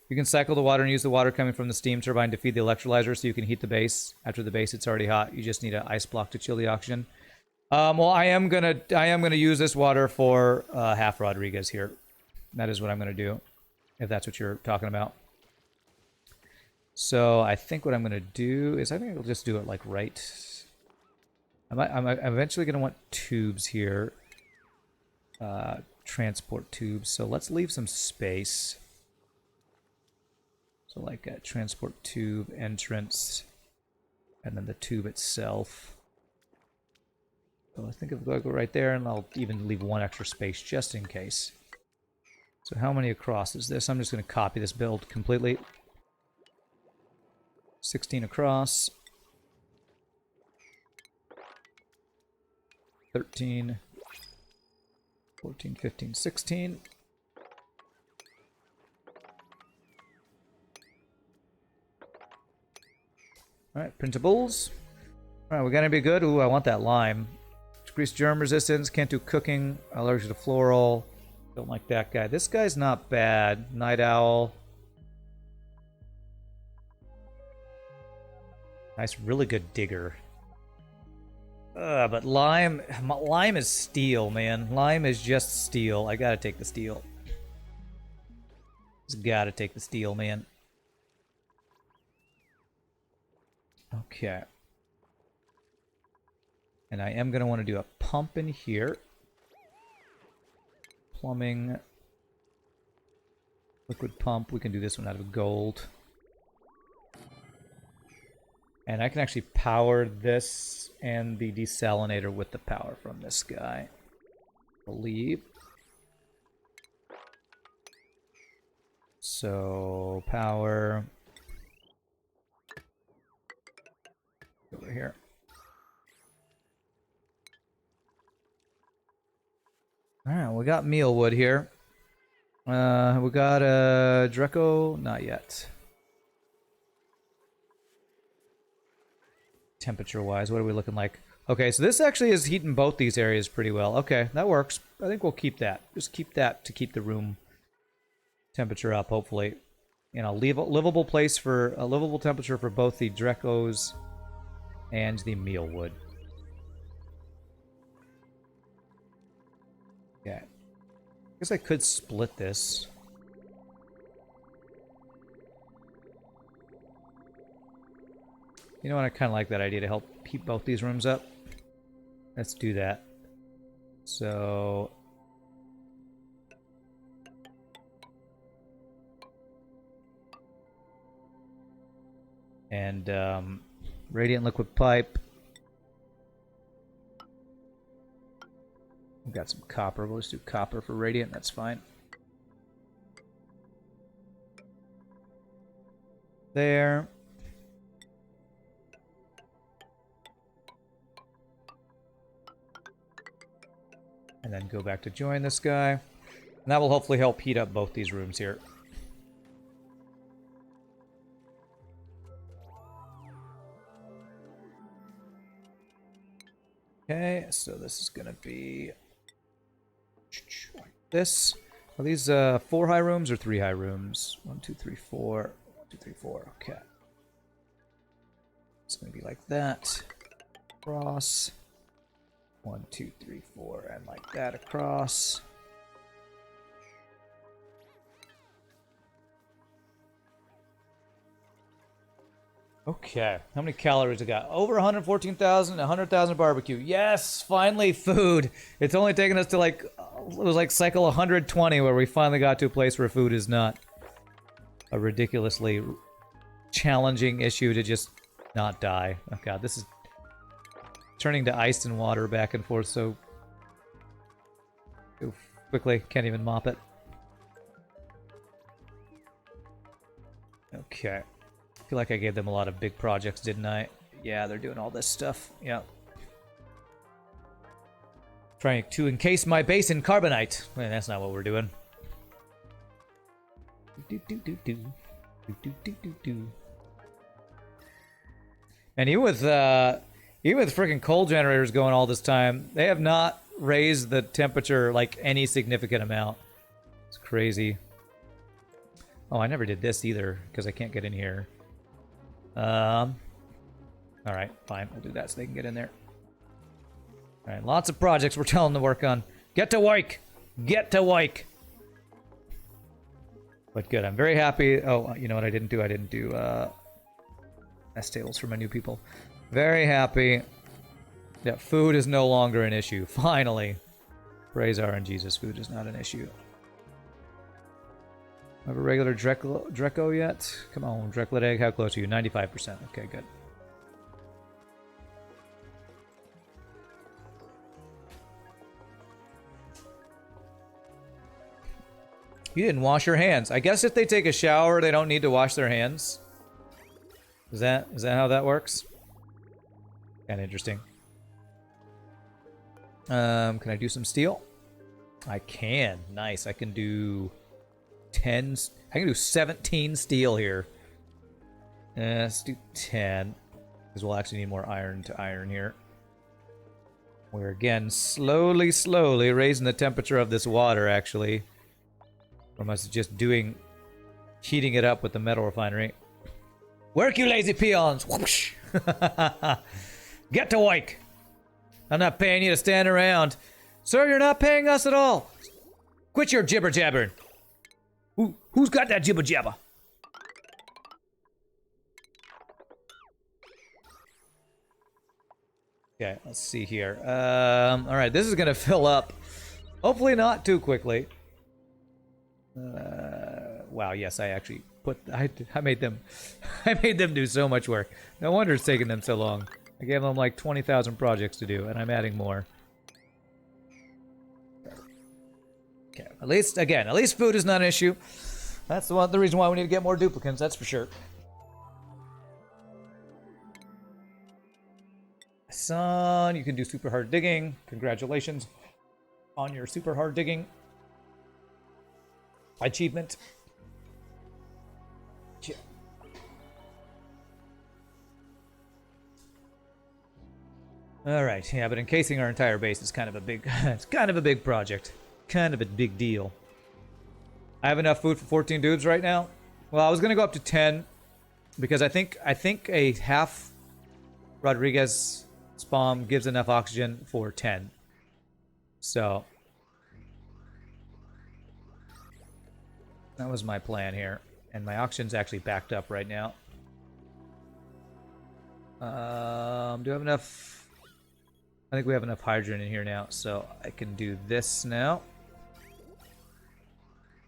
You can cycle the water and use the water coming from the steam turbine to feed the electrolyzer so you can heat the base. After the base, it's already hot. You just need an ice block to chill the oxygen. Well, I am gonna use this water for half Rodriguez here. That is what I'm gonna do, if that's what you're talking about. So I think what I'm gonna do is I think I'll just do it like right. I'm eventually gonna want tubes here, transport tubes. So let's leave some space. So like a transport tube entrance, and then the tube itself. So I think I'll go right there, and I'll even leave 1 extra space just in case. So how many across is this? I'm just going to copy this build completely. 16 across. 13. 14, 15, 16. Alright, printables. Alright, we're gonna be good. Ooh, I want that lime. Decrease germ resistance, can't do cooking, allergic to floral. Don't like that guy. This guy's not bad. Night owl. Nice, really good digger. But lime is steel, man. Lime is just steel. I gotta take the steel. Just gotta take the steel, man. Okay. And I am going to want to do a pump in here. Plumbing. Liquid pump. We can do this one out of gold. And I can actually power this and the desalinator with the power from this guy, I believe. So, power. Over here. Alright, we got mealwood here. We got a Draco, not yet. Temperature-wise, what are we looking like? Okay, so this actually is heating both these areas pretty well. Okay, that works. I think we'll keep that. Just keep that to keep the room temperature up, hopefully. You know, livable place for a livable temperature for both the Dracos and the mealwood. Yeah. I guess I could split this. You know what? I kind of like that idea to help keep both these rooms up. Let's do that. So... And, radiant liquid pipe. We've got some copper. We'll just do copper for radiant. That's fine. There. And then go back to join this guy. And that will hopefully help heat up both these rooms here. Okay, so this is gonna be like this. Are these 4 high rooms or 3 high rooms? 1, 2, 3, 4. 1, 2, 3, 4. Okay. It's gonna be like that. Across. 1, 2, 3, 4, and like that across. Okay, how many calories I got? Over 114,000, 100,000 barbecue. Yes, finally food. It's only taken us to like, it was like cycle 120 where we finally got to a place where food is not a ridiculously challenging issue to just not die. Oh god, this is turning to ice and water back and forth so quickly. Can't even mop it. Okay. I feel like I gave them a lot of big projects, didn't I? Yeah, they're doing all this stuff. Yeah. Trying to encase my base in carbonite. Man, that's not what we're doing. And even with freaking coal generators going all this time, they have not raised the temperature like any significant amount. It's crazy. Oh, I never did this either because I can't get in here. Alright, fine. We'll do that so they can get in there. Alright, lots of projects we're telling them to work on. Get to work! Get to work! But good, I'm very happy. Oh, you know what I didn't do? I didn't do, mess tables for my new people. Very happy that food is no longer an issue. Finally! Praise RNGesus, food is not an issue. Have a regular Dreco yet? Come on, Dreclet egg. How close are you? 95%. Okay, good. You didn't wash your hands. I guess if they take a shower, they don't need to wash their hands. Is that how that works? Kind of interesting. Can I do some steel? I can. Nice. I can do 10. I can do 17 steel here. Let's do 10. Because we'll actually need more iron to iron here. We're again slowly raising the temperature of this water, actually. From us just heating it up with the metal refinery. Work, you lazy peons! Whoosh. Get to work! I'm not paying you to stand around. Sir, you're not paying us at all! Quit your jibber jabbering! Who's got that jibber jabber? Okay, let's see here. Alright, this is gonna fill up. Hopefully not too quickly. Wow, yes, I actually I made them do so much work. No wonder it's taking them so long. I gave them like 20,000 projects to do, and I'm adding more. Okay, at least food is not an issue. That's the reason why we need to get more duplicants, that's for sure. Son, you can do super hard digging. Congratulations on your super hard digging achievement. All right, yeah, but encasing our entire base is kind of a big, it's kind of a big project, kind of a big deal. I have enough food for 14 dudes right now. Well, I was gonna go up to 10 because I think a half Rodriguez spawn gives enough oxygen for 10. So that was my plan here, and my oxygen's actually backed up right now. Do I have enough? I think we have enough hydrogen in here now, so I can do this now.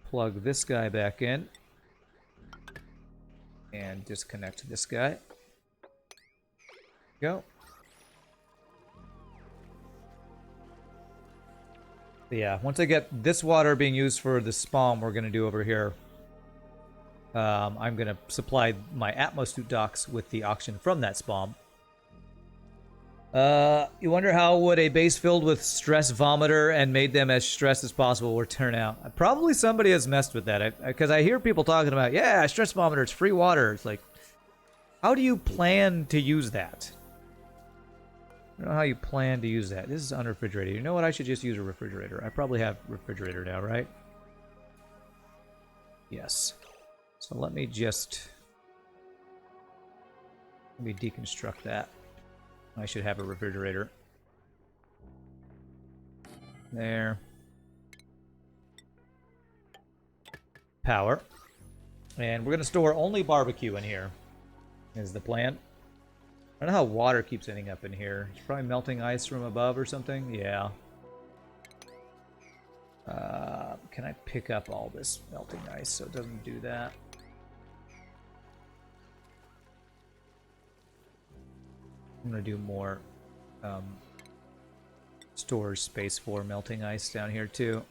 Plug this guy back in. And disconnect this guy. Go. But yeah, once I get this water being used for the spawn we're going to do over here, I'm going to supply my Atmosuit docks with the oxygen from that spawn. You wonder how would a base filled with stress vomiter and made them as stressed as possible would turn out. Probably somebody has messed with that, because I hear people talking about, yeah, stress vomiter, it's free water. It's like, how do you plan to use that? I don't know how you plan to use that. This is unrefrigerated. You know what? I should just use a refrigerator. I probably have a refrigerator now, right? Yes. So let me deconstruct that. I should have a refrigerator. There. Power. And we're going to store only barbecue in here, is the plan. I don't know how water keeps ending up in here. It's probably melting ice from above or something. Yeah. Can I pick up all this melting ice so it doesn't do that? I'm going to do more storage space for melting ice down here too.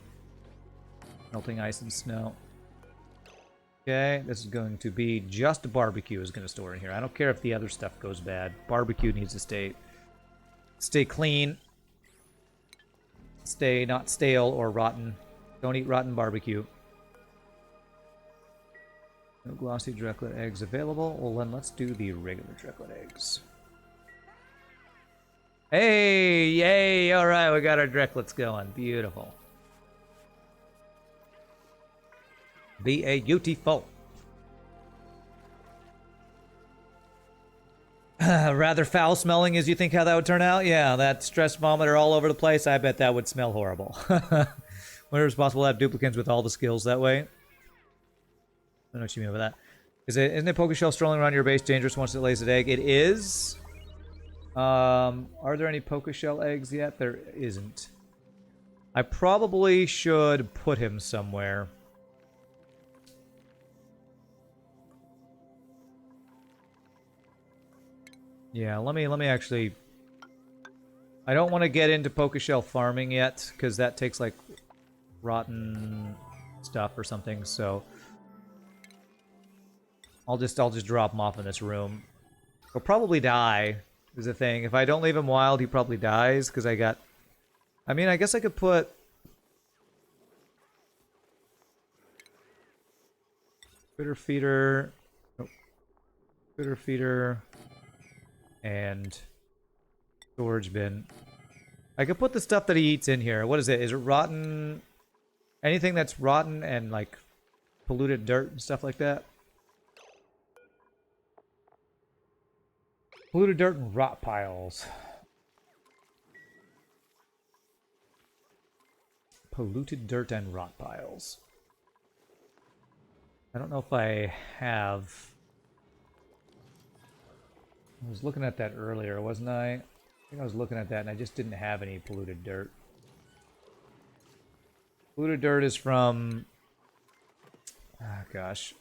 Melting ice and snow. Okay, this is going to be just barbecue is going to store in here. I don't care if the other stuff goes bad. Barbecue needs to stay clean. Stay not stale or rotten. Don't eat rotten barbecue. No glossy Drecklet eggs available. Well, then let's do the regular Drecklet eggs. Hey, yay! All right, we got our Drecklets going. Beautiful. Beautiful. Rather foul smelling as you think how that would turn out? Yeah, that stress vomiter all over the place, I bet that would smell horrible. Whenever it's possible to have duplicants with all the skills that way. I don't know what you mean by that. Isn't it Pokeshell strolling around your base dangerous once it lays an egg? It is. Are there any Pokeshell eggs yet? There isn't. I probably should put him somewhere. Yeah, let me actually... I don't want to get into Pokeshell farming yet, because that takes, like, rotten stuff or something, so... I'll just drop him off in this room. He'll probably die, is the thing. If I don't leave him wild, he probably dies, because I got... I mean, I guess I could put... Critter feeder... Nope. Critter feeder... And storage bin. I could put the stuff that he eats in here. What is it? Is it rotten? Anything that's rotten and like polluted dirt and stuff like that? Polluted dirt and rot piles. Polluted dirt and rot piles. I don't know if I have... I was looking at that earlier, wasn't I? I think I was looking at that and I just didn't have any polluted dirt. Polluted dirt is from... Oh, gosh.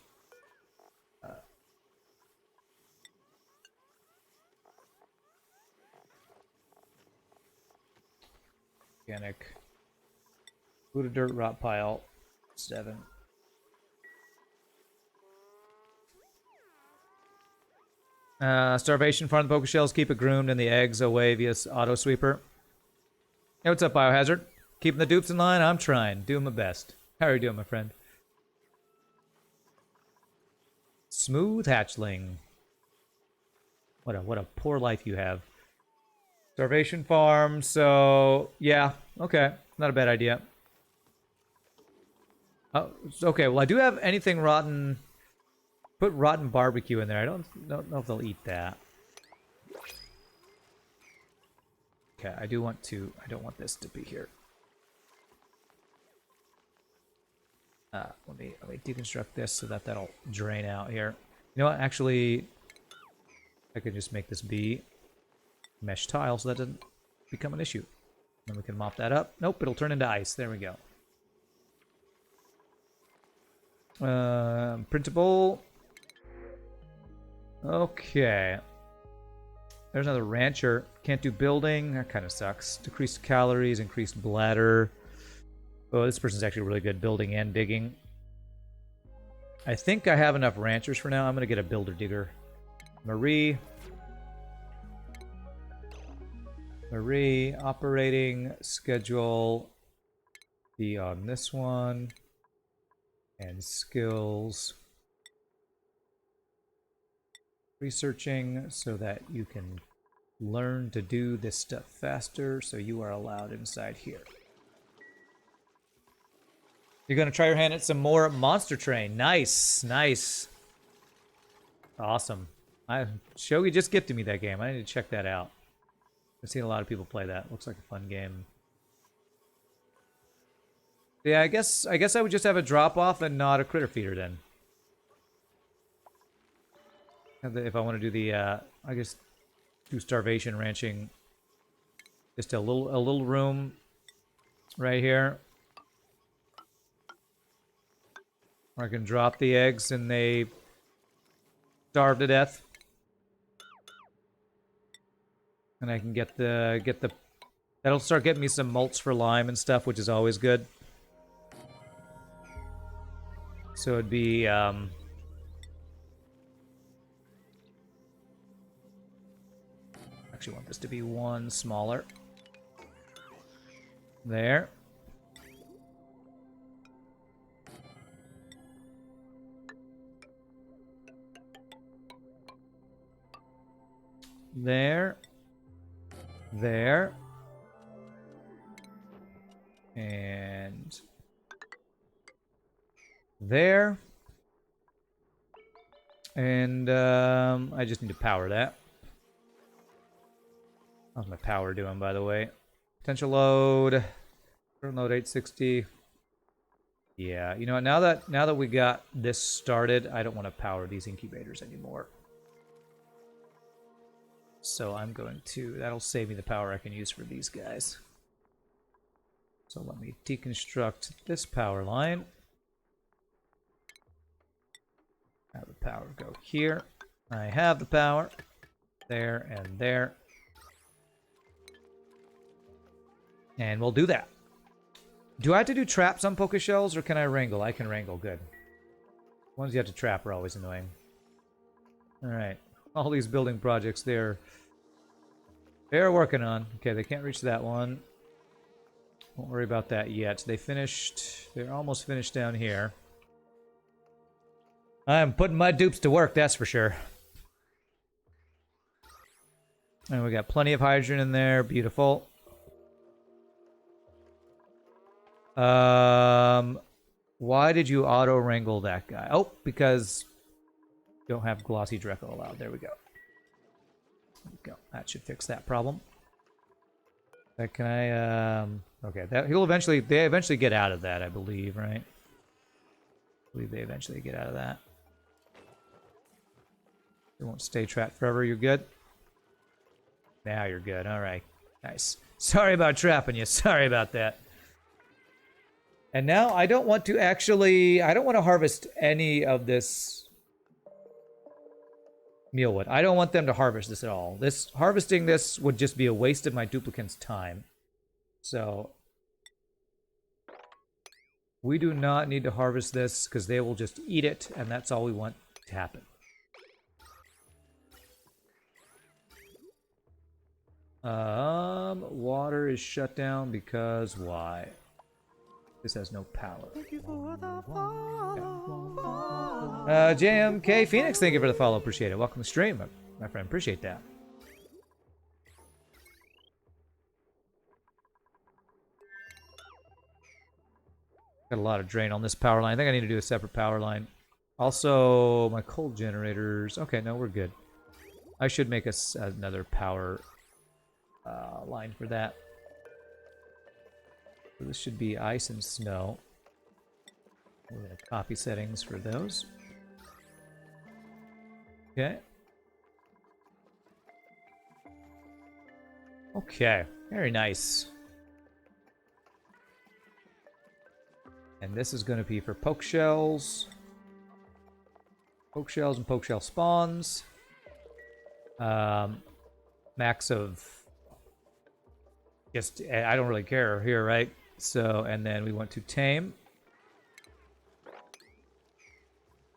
Organic. Polluted dirt rot pile. 7. Starvation farm the Pokeshells. Keep it groomed and the eggs away via auto sweeper. Hey, what's up, Biohazard? Keeping the dupes in line? I'm trying. Doing my best. How are you doing, my friend? Smooth hatchling. What a poor life you have. Starvation farm, so... Yeah, okay. Not a bad idea. Oh, okay, well I do have anything rotten... Put rotten barbecue in there. I don't know if they'll eat that. Okay, I don't want this to be here. Let me deconstruct this so that that'll drain out here. You know what? Actually, I could just make this be mesh tile so that doesn't become an issue. Then we can mop that up. Nope, it'll turn into ice. There we go. Printable. Okay. There's another rancher. Can't do building. That kind of sucks. Decreased calories, increased bladder. Oh, this person's actually really good building and digging. I think I have enough ranchers for now. I'm going to get a builder digger. Marie, operating schedule. Be on this one. And skills. Researching so that you can Learn to do this stuff faster, so you are allowed inside here. You're gonna try your hand at some more Monster Train. Nice, nice. Awesome. Shogi just gifted me that game. I need to check that out. I've seen a lot of people play that. Looks like a fun game. Yeah, I guess I would just have a drop-off and not a critter feeder then. If I want to do the, I guess, do starvation ranching. Just a little room right here. Where I can drop the eggs and they starve to death. And I can get the that'll start getting me some molts for lime and stuff, which is always good. So it'd be actually want this to be one smaller. There. There. There. And there. And I just need to power that. How's my power doing, by the way? Potential load. Current load 860. Yeah, you know what? Now that we got this started, I don't want to power these incubators anymore. So I'm going to, that'll save me the power I can use for these guys. So let me deconstruct this power line. Have the power go here. I have the power. There and there. And we'll do that. Do I have to do traps on Poké Shells or can I wrangle? I can wrangle, good. Ones you have to trap are always annoying. Alright. All these building projects they're working on. Okay, they can't reach that one. Won't worry about that yet. They're almost finished down here. I'm putting my dupes to work, that's for sure. And we got plenty of hydrogen in there, beautiful. Why did you auto wrangle that guy? Oh, because don't have glossy Dreco allowed. There we go. There we go. That should fix that problem. Can I, okay, they eventually get out of that, I believe, right? I believe they eventually get out of that. They won't stay trapped forever. You're good? Now you're good. All right. Nice. Sorry about trapping you. Sorry about that. And now I don't want to harvest any of this mealwood. I don't want them to harvest this at all. Harvesting this would just be a waste of my duplicant's time. So we do not need to harvest this because they will just eat it, and that's all we want to happen. Water is shut down because why? This has no power. Thank you for the follow. JMK Phoenix, thank you for the follow. Appreciate it. Welcome to the stream, my friend. Appreciate that. Got a lot of drain on this power line. I think I need to do a separate power line. Also, my coal generators. Okay, no, we're good. I should make us another power line for that. So this should be ice and snow. We're going to copy settings for those. Okay. Okay, very nice. And this is going to be for poke shells. Poke shells and poke shell spawns. Max of... Just, I don't really care here, right? So, and then we want to tame.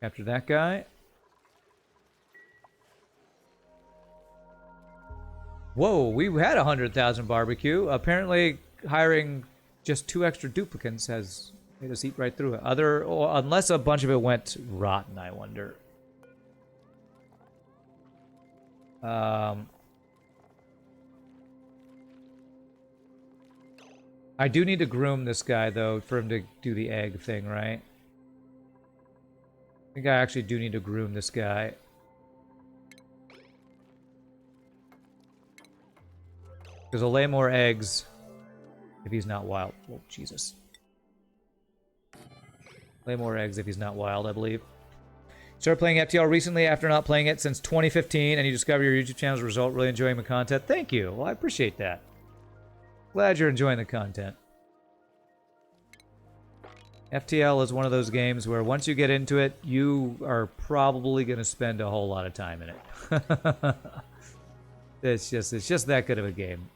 After that guy. Whoa, we had 100,000 barbecue. Apparently, hiring just 2 extra duplicants has made us eat right through it. Unless a bunch of it went rotten, I wonder. I do need to groom this guy, though, for him to do the egg thing, right? I think I actually do need to groom this guy. Because he'll lay more eggs if he's not wild. Oh, Jesus. Lay more eggs if he's not wild, I believe. Started playing FTL recently after not playing it since 2015, and you discover your YouTube channel as a result. Really enjoying the content. Thank you. Well, I appreciate that. Glad you're enjoying the content. FTL is one of those games where once you get into it, you are probably going to spend a whole lot of time in it. It's just that good of a game.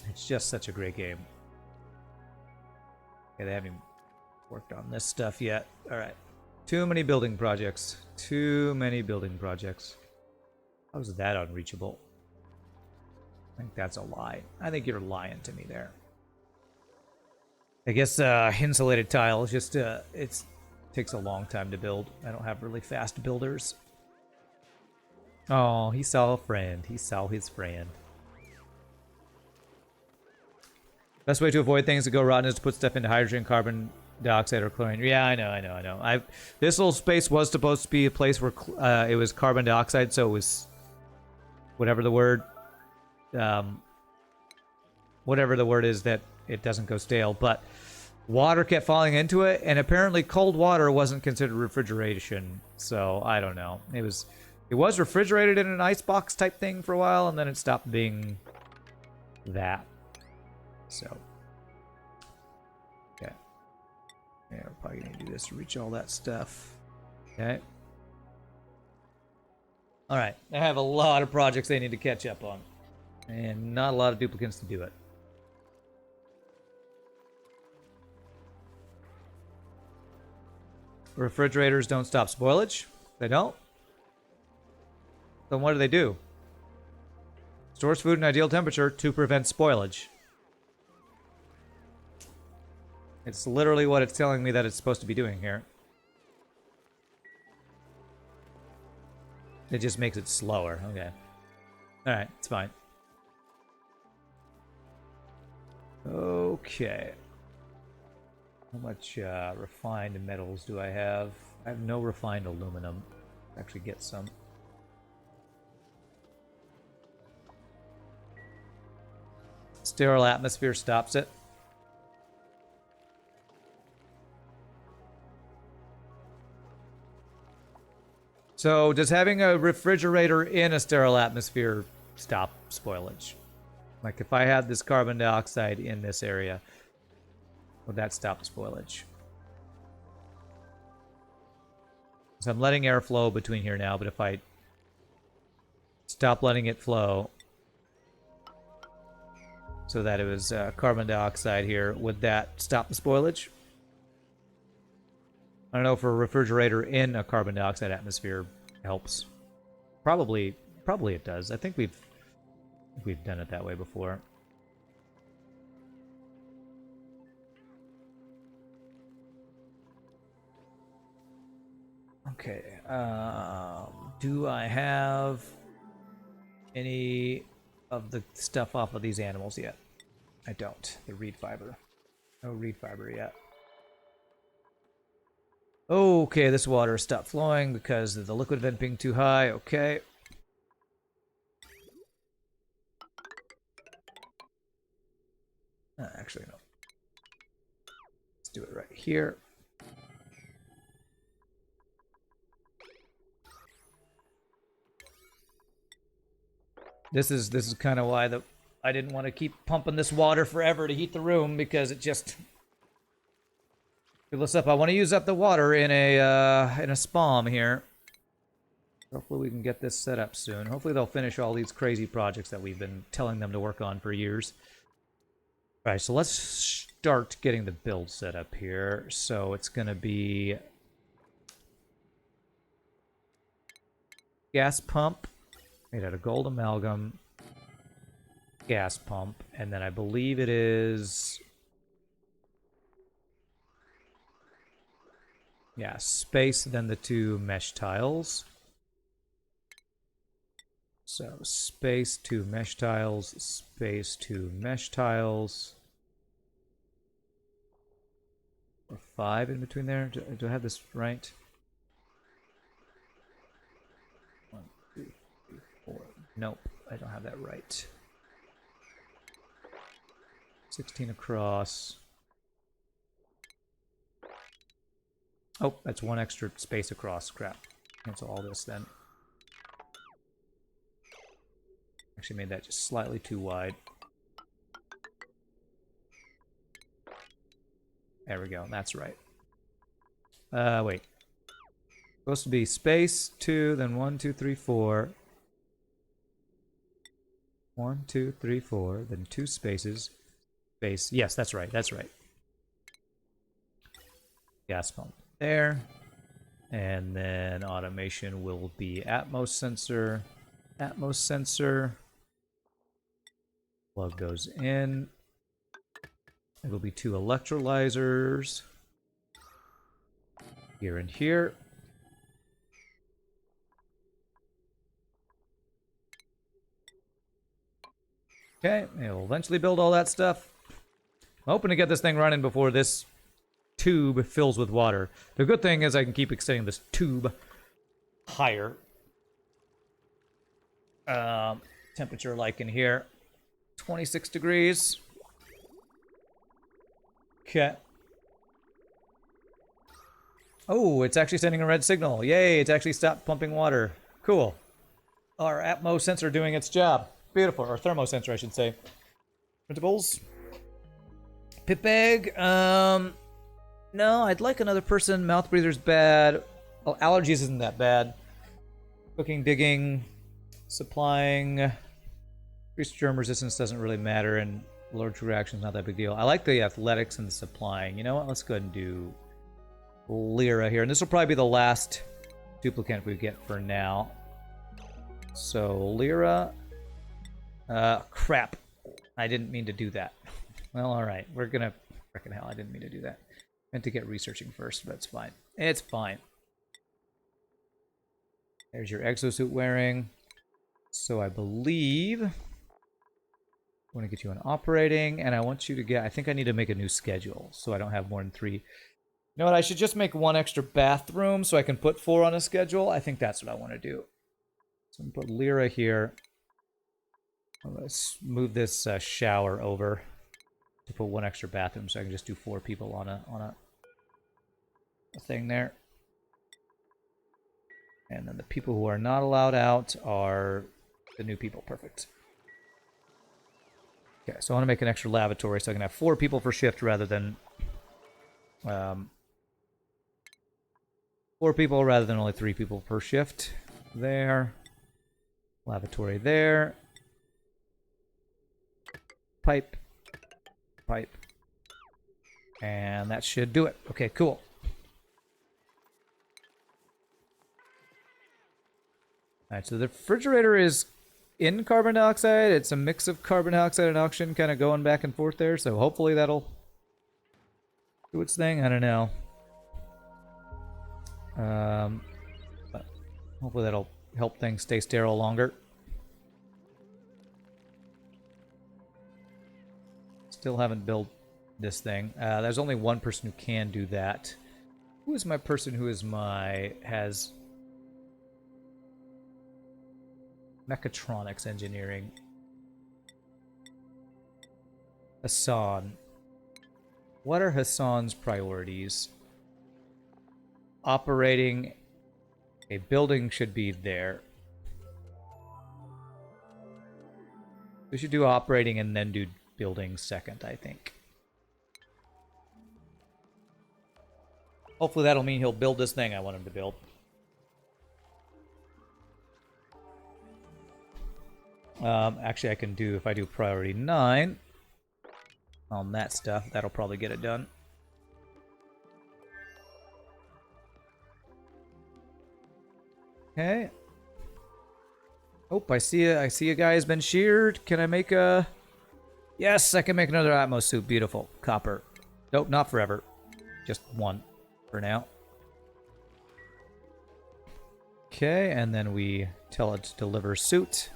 It's just such a great game. Okay, they haven't even worked on this stuff yet. All right. Too many building projects. Too many building projects. How is that unreachable? I think that's a lie. I think you're lying to me there. I guess insulated tile is just it takes a long time to build. I don't have really fast builders. Oh, he saw a friend. He saw his friend. Best way to avoid things that go rotten is to put stuff into hydrogen, carbon dioxide, or chlorine. Yeah, I know. This little space was supposed to be a place where it was carbon dioxide, so it was whatever the word is that it doesn't go stale, but water kept falling into it, and apparently cold water wasn't considered refrigeration, so I don't know. It was refrigerated in an icebox type thing for a while, and then it stopped being that. So, okay. Yeah, we're probably going to do this to reach all that stuff. Okay. Alright, I have a lot of projects they need to catch up on, and not a lot of duplicates to do it. Refrigerators don't stop spoilage? They don't? Then what do? Stores food in ideal temperature to prevent spoilage. It's literally what it's telling me that it's supposed to be doing here. It just makes it slower. Okay. Alright, it's fine. Okay. How much refined metals do I have? I have no refined aluminum. Actually get some. Sterile atmosphere stops it. So does having a refrigerator in a sterile atmosphere stop spoilage? Like if I had this carbon dioxide in this area, would that stop spoilage? So I'm letting air flow between here now, but if I stop letting it flow so that it was carbon dioxide here, would that stop the spoilage? I don't know if a refrigerator in a carbon dioxide atmosphere helps. Probably it does. I think we've done it that way before. Okay. Do I have any of the stuff off of these animals yet? I don't. The reed fiber. No reed fiber yet. Okay, this water stopped flowing because of the liquid vent being too high. Okay. Actually, no. Let's do it right here. This is kind of why I didn't want to keep pumping this water forever to heat the room, because it just fills up. I want to use up the water in a spalm here. Hopefully we can get this set up soon. Hopefully they'll finish all these crazy projects that we've been telling them to work on for years. All right, so let's start getting the build set up here. So it's going to be gas pump made out of gold amalgam, gas pump, and then I believe it is, yeah, space, then the two mesh tiles. So space to mesh tiles, space to mesh tiles. Or 5 in between there. Do I have this right? 1, 2, 3, 4. Nope, I don't have that right. 16 across. Oh, that's 1 extra space across. Crap. Cancel all this then. Actually made that just slightly too wide. There we go. That's right. Wait. Supposed to be space 2, then 1, 2, 3, 4. 1, 2, 3, 4, then 2 spaces. Space. Yes, that's right. That's right. Gas pump there. And then automation will be Atmos sensor. Atmos sensor. Plug goes in. It will be 2 electrolyzers. Here and here. Okay, it'll eventually build all that stuff. I'm hoping to get this thing running before this tube fills with water. The good thing is I can keep extending this tube higher. Temperature like in here, 26 degrees. Okay. Oh, it's actually sending a red signal. Yay, it's actually stopped pumping water. Cool. Our Atmos sensor doing its job. Beautiful. Or thermo sensor, I should say. Printables. Pip egg. No, I'd like another person. Mouth breather's bad. Oh, allergies isn't that bad. Cooking, digging, supplying. Increased germ resistance doesn't really matter, and allergic reaction's not that big deal. I like the athletics and the supplying. You know what? Let's go ahead and do Lyra here. And this will probably be the last duplicate we get for now. So, Lyra. Crap. I didn't mean to do that. Well, alright. We're gonna... Frickin' hell, I didn't mean to do that. Meant to get researching first, but it's fine. It's fine. There's your exosuit wearing. So I believe... I want to get you on operating, and I want you to get... I think I need to make a new schedule, so I don't have more than 3. You know what? I should just make 1 extra bathroom so I can put 4 on a schedule. I think that's what I want to do. So I'm going to put Lyra here. Let's move this shower over to put 1 extra bathroom so I can just do 4 people on a thing there. And then the people who are not allowed out are the new people. Perfect. Okay, so I want to make an extra lavatory so I can have 4 people per shift rather than 4 people rather than only 3 people per shift. There. Lavatory there. Pipe. Pipe. And that should do it. Okay, cool. Alright, so the refrigerator is in carbon dioxide. It's a mix of carbon dioxide and oxygen kind of going back and forth there. So hopefully that'll do its thing. I don't know. But hopefully that'll help things stay sterile longer. Still haven't built this thing. There's only 1 person who can do that. Who is my person who is has mechatronics engineering? Hassan. What are Hassan's priorities? Operating a building should be there. We should do operating and then do building second, I think. Hopefully that'll mean he'll build this thing I want him to build. Actually, I can do, if I do priority 9 on that stuff, that'll probably get it done. Okay. Oh, I see a guy has been sheared. Can I make a... Yes, I can make another Atmos suit. Beautiful. Copper. Nope, not forever. Just 1 for now. Okay, and then we tell it to deliver suit.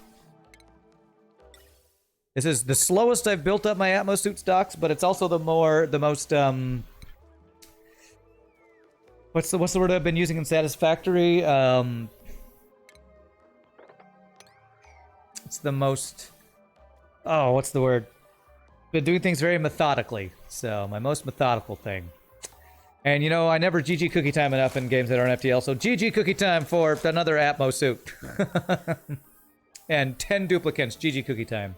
This is the slowest I've built up my Atmosuit stocks, but it's also the most what's the word I've been using in Satisfactory? It's the most, oh, what's the word? Been doing things very methodically. So my most methodical thing. And you know, I never GG cookie time enough in games that aren't FTL, so GG cookie time for another Atmosuit. And 10 duplicates, GG cookie time.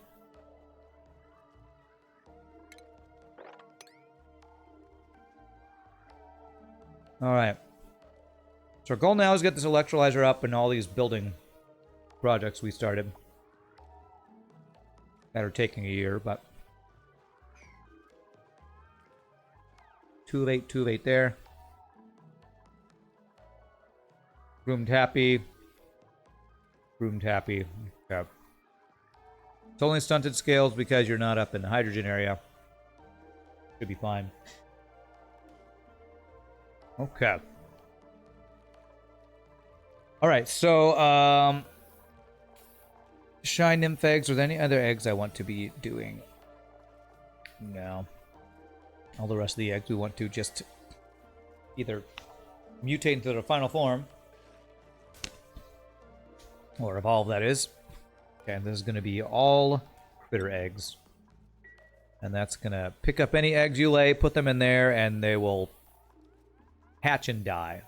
Alright. So our goal now is get this electrolyzer up and all these building projects we started. That are taking a year, but 2 of 8, 2 of 8 there. Roomed happy. Roomed happy. Okay. It's only stunted scales because you're not up in the hydrogen area. Should be fine. Okay. Alright, so, Shine Nymph eggs. Are there any other eggs I want to be doing? No. All the rest of the eggs we want to just either mutate into their final form or evolve, that is. Okay, and this is going to be all critter eggs. And that's going to pick up any eggs you lay, put them in there, and they will hatch and die.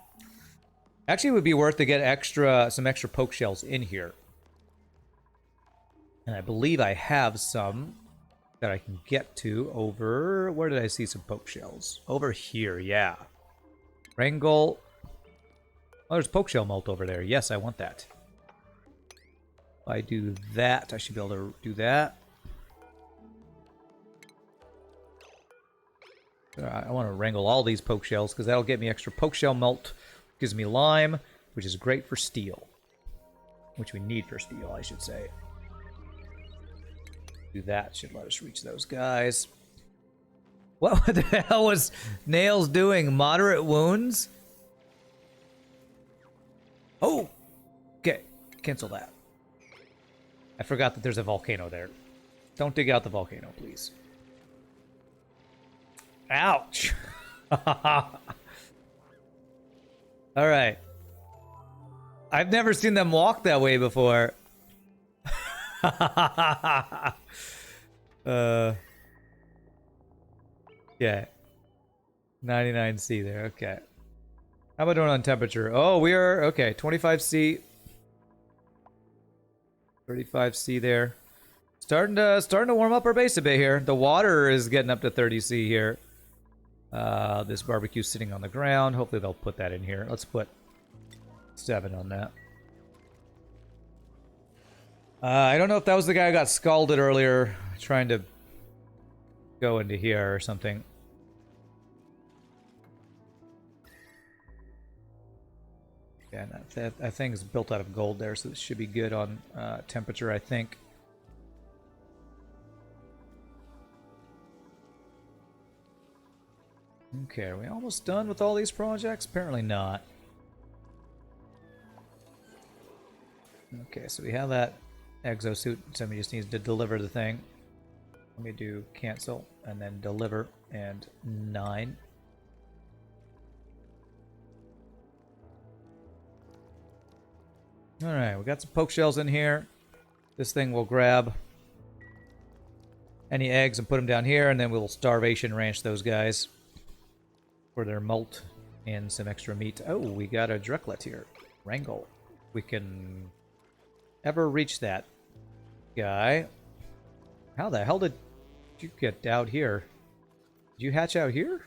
Actually, it would be worth to get some extra poke shells in here. And I believe I have some that I can get to over... Where did I see some poke shells? Over here, yeah. Wrangle. Oh, there's poke shell malt over there. Yes, I want that. If I do that, I should be able to do that. I want to wrangle all these poke shells because that'll get me extra poke shell malt. Gives me lime, which is great for steel. Which we need for steel, I should say. Do that. Should let us reach those guys. What the hell was Nails doing? Moderate wounds? Oh! Okay. Cancel that. I forgot that there's a volcano there. Don't dig out the volcano, please. Ouch! Alright. I've never seen them walk that way before. Yeah. 99C there, okay. How about doing on temperature? Oh, we are, okay, 25C. 35C there. Starting to warm up our base a bit here. The water is getting up to 30C here. This barbecue's sitting on the ground. Hopefully they'll put that in here. Let's put 7 on that. I don't know if that was the guy who got scalded earlier, trying to go into here or something. Yeah, that thing's built out of gold there, so this should be good on temperature, I think. Okay, are we almost done with all these projects? Apparently not. Okay, so we have that exosuit. Somebody just needs to deliver the thing. Let me do cancel and then deliver and 9. Alright, we got some poke shells in here. This thing will grab any eggs and put them down here, and then we'll starvation ranch those guys for their molt and some extra meat. Oh, we got a Drucklet here. Wrangle. We can ever reach that guy. How the hell did you get out here? Did you hatch out here?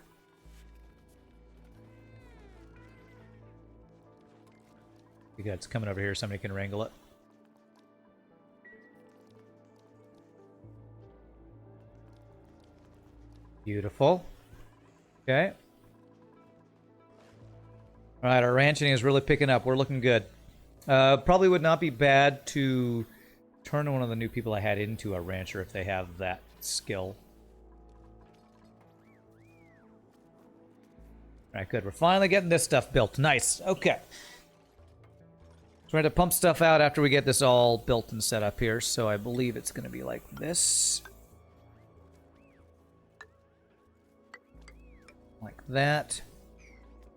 Yeah, it's coming over here. Somebody can wrangle it. Beautiful. Okay. Alright, our ranching is really picking up. We're looking good. Probably would not be bad to turn one of the new people I had into a rancher if they have that skill. Alright, good. We're finally getting this stuff built. Nice. Okay. Trying to pump stuff out after we get this all built and set up here, so I believe it's going to be like this. Like that.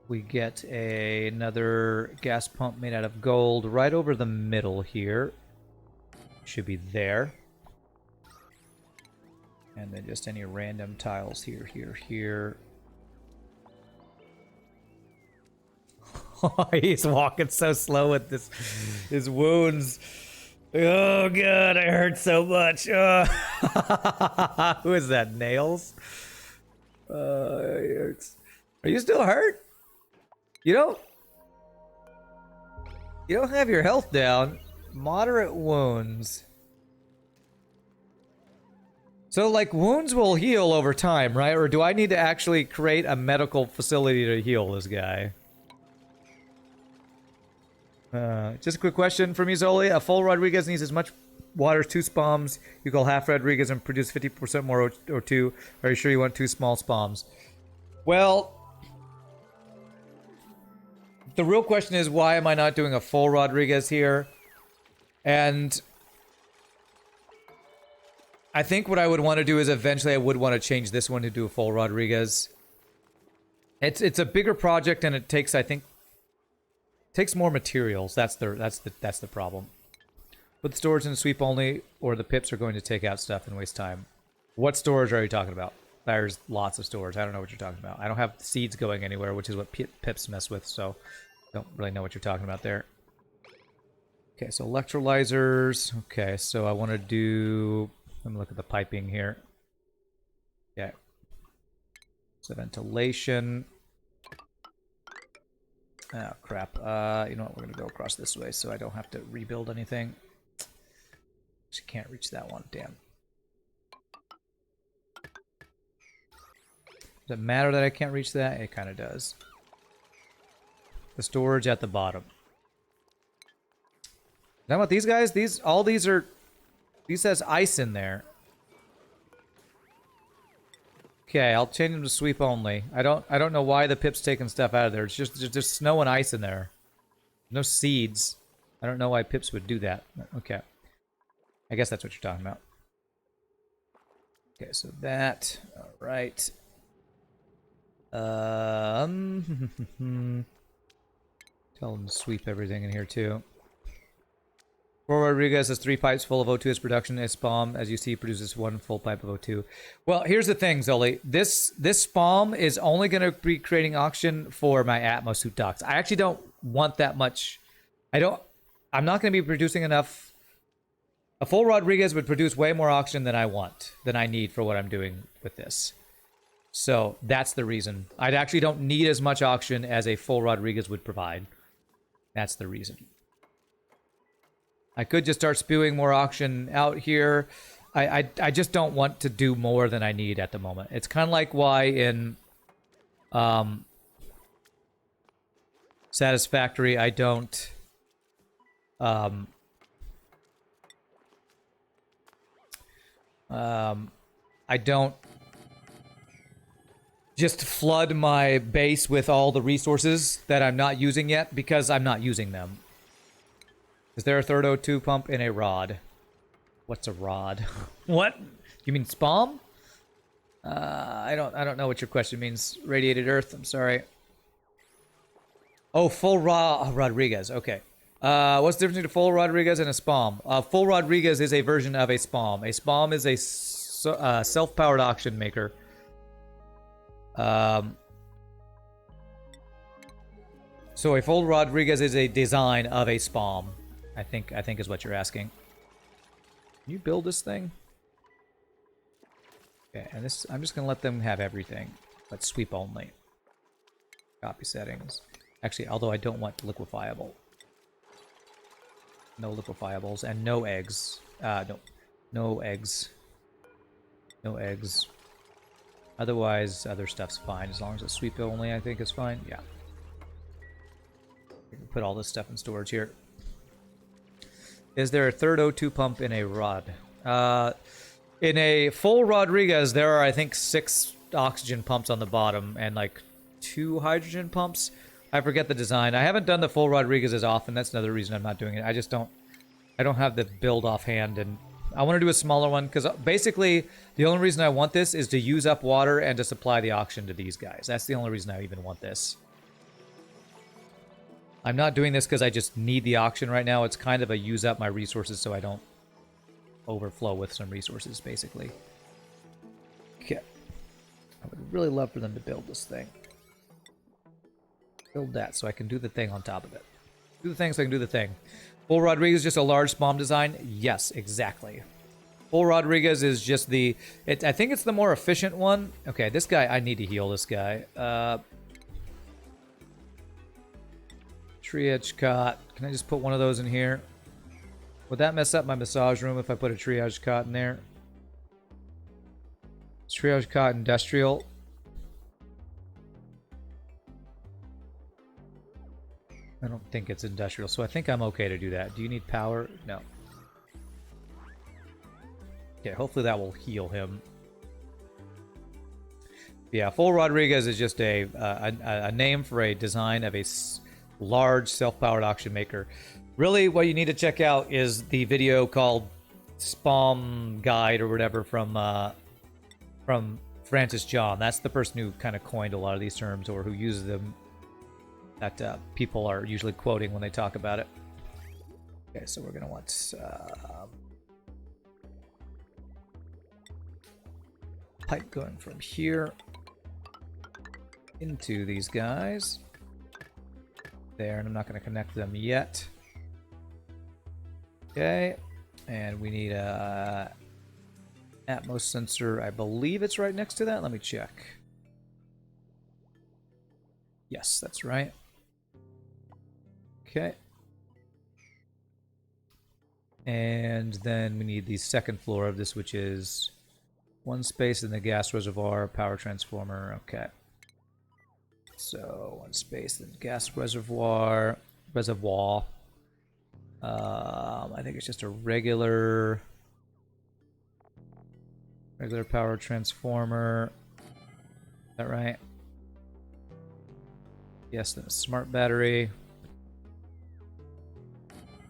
We get another gas pump made out of gold right over the middle here. Should be there. And then just any random tiles here, here, here. He's walking so slow with this, his wounds. Oh god, I hurt so much. Who is that? Nails? Are you still hurt? You don't have your health down. Moderate wounds. So, like, wounds will heal over time, right? Or do I need to actually create a medical facility to heal this guy? Just a quick question from you, Zoli. A full Rodriguez needs as much water as 2 spawns. You call half Rodriguez and produce 50% more O2. Are you sure you want 2 small spawns? Well, the real question is, why am I not doing a full Rodriguez here? And I think what I would want to do is eventually I would want to change this one to do a full Rodriguez. It's a bigger project and it takes, I think, takes more materials. That's the problem. Put the storage in the sweep only, or the pips are going to take out stuff and waste time. What storage are you talking about? There's lots of storage. I don't know what you're talking about. I don't have seeds going anywhere, which is what pips mess with, so don't really know what you're talking about there. Okay, so electrolyzers. Okay, so I want to do... Let me look at the piping here. Yeah. So ventilation. Oh, crap. You know what? We're going to go across this way so I don't have to rebuild anything. Just can't reach that one. Damn. Does it matter that I can't reach that? It kind of does. The storage at the bottom. Now what these guys? All these are... These has ice in there. Okay, I'll change them to sweep only. I don't know why the pip's taking stuff out of there. It's just snow and ice in there. No seeds. I don't know why pips would do that. Okay. I guess that's what you're talking about. Okay, so that. Alright. Tell them to sweep everything in here too. Poor Rodriguez has 3 pipes full of O2 as production. Its spawn, as you see, produces 1 full pipe of O2. Well, here's the thing, Zoli. This spawn is only going to be creating oxygen for my Atmos suit docks. I actually don't want that much. I'm not going to be producing enough. A full Rodriguez would produce way more oxygen than I need for what I'm doing with this. So that's the reason. I actually don't need as much oxygen as a full Rodriguez would provide. That's the reason. I could just start spewing more oxygen out here. I just don't want to do more than I need at the moment. It's kind of like why in Satisfactory I don't I don't just flood my base with all the resources that I'm not using yet because I'm not using them. Is there a third O2 pump in a rod? What's a rod? What? You mean spalm? I don't know what your question means. Radiated Earth. I'm sorry. Oh, full Rodriguez. Okay. What's the difference between a full Rodriguez and a spalm? Full Rodriguez is a version of a spalm. A spalm is a self-powered auction maker. So a full Rodriguez is a design of a spalm. I think is what you're asking. Can you build this thing? Okay, and this I'm just gonna let them have everything. Let's sweep only. Copy settings. Actually, although I don't want liquefiable. No liquefiables and no eggs. No eggs. No eggs. Otherwise, other stuff's fine. As long as it's sweep only, I think is fine. Yeah. We can put all this stuff in storage here. Is there a third O2 pump in a rod? In a full Rodriguez, there are, I think, 6 oxygen pumps on the bottom and, like, 2 hydrogen pumps. I forget the design. I haven't done the full Rodriguez as often. That's another reason I'm not doing it. I just don't... I don't have the build offhand, and I want to do a smaller one, because basically, the only reason I want this is to use up water and to supply the auction to these guys. That's the only reason I even want this. I'm not doing this because I just need the auction right now. It's kind of a use up my resources so I don't overflow with some resources, basically. Okay. I would really love for them to build this thing. Build that so I can do the thing on top of it. Do the thing so I can do the thing. Full Rodriguez just a large spawn design? Yes, exactly. Full Rodriguez is just the... I think it's the more efficient one. Okay, this guy, I need to heal this guy. Triage cot. Can I just put one of those in here? Would that mess up my massage room if I put a triage cot in there? Triage cot industrial. I don't think it's industrial, so I think I'm okay to do that. Do you need power? No. Okay, hopefully that will heal him. Yeah, full Rodriguez is just a name for a design of a large self-powered auction maker. Really, what you need to check out is the video called Spawn Guide or whatever from Francis John. That's the person who kind of coined a lot of these terms, or who uses them, that people are usually quoting when they talk about it. Okay, so we're going to want pipe going from here into these guys. There, and I'm not going to connect them yet. Okay, and we need a Atmos sensor. I believe it's right next to that. Let me check. Yes, that's right. Okay. And then we need the second floor of this, which is one space in the gas reservoir, power transformer. Okay. So one space in the gas reservoir. I think it's just a regular power transformer. Is that right? Yes, then a smart battery.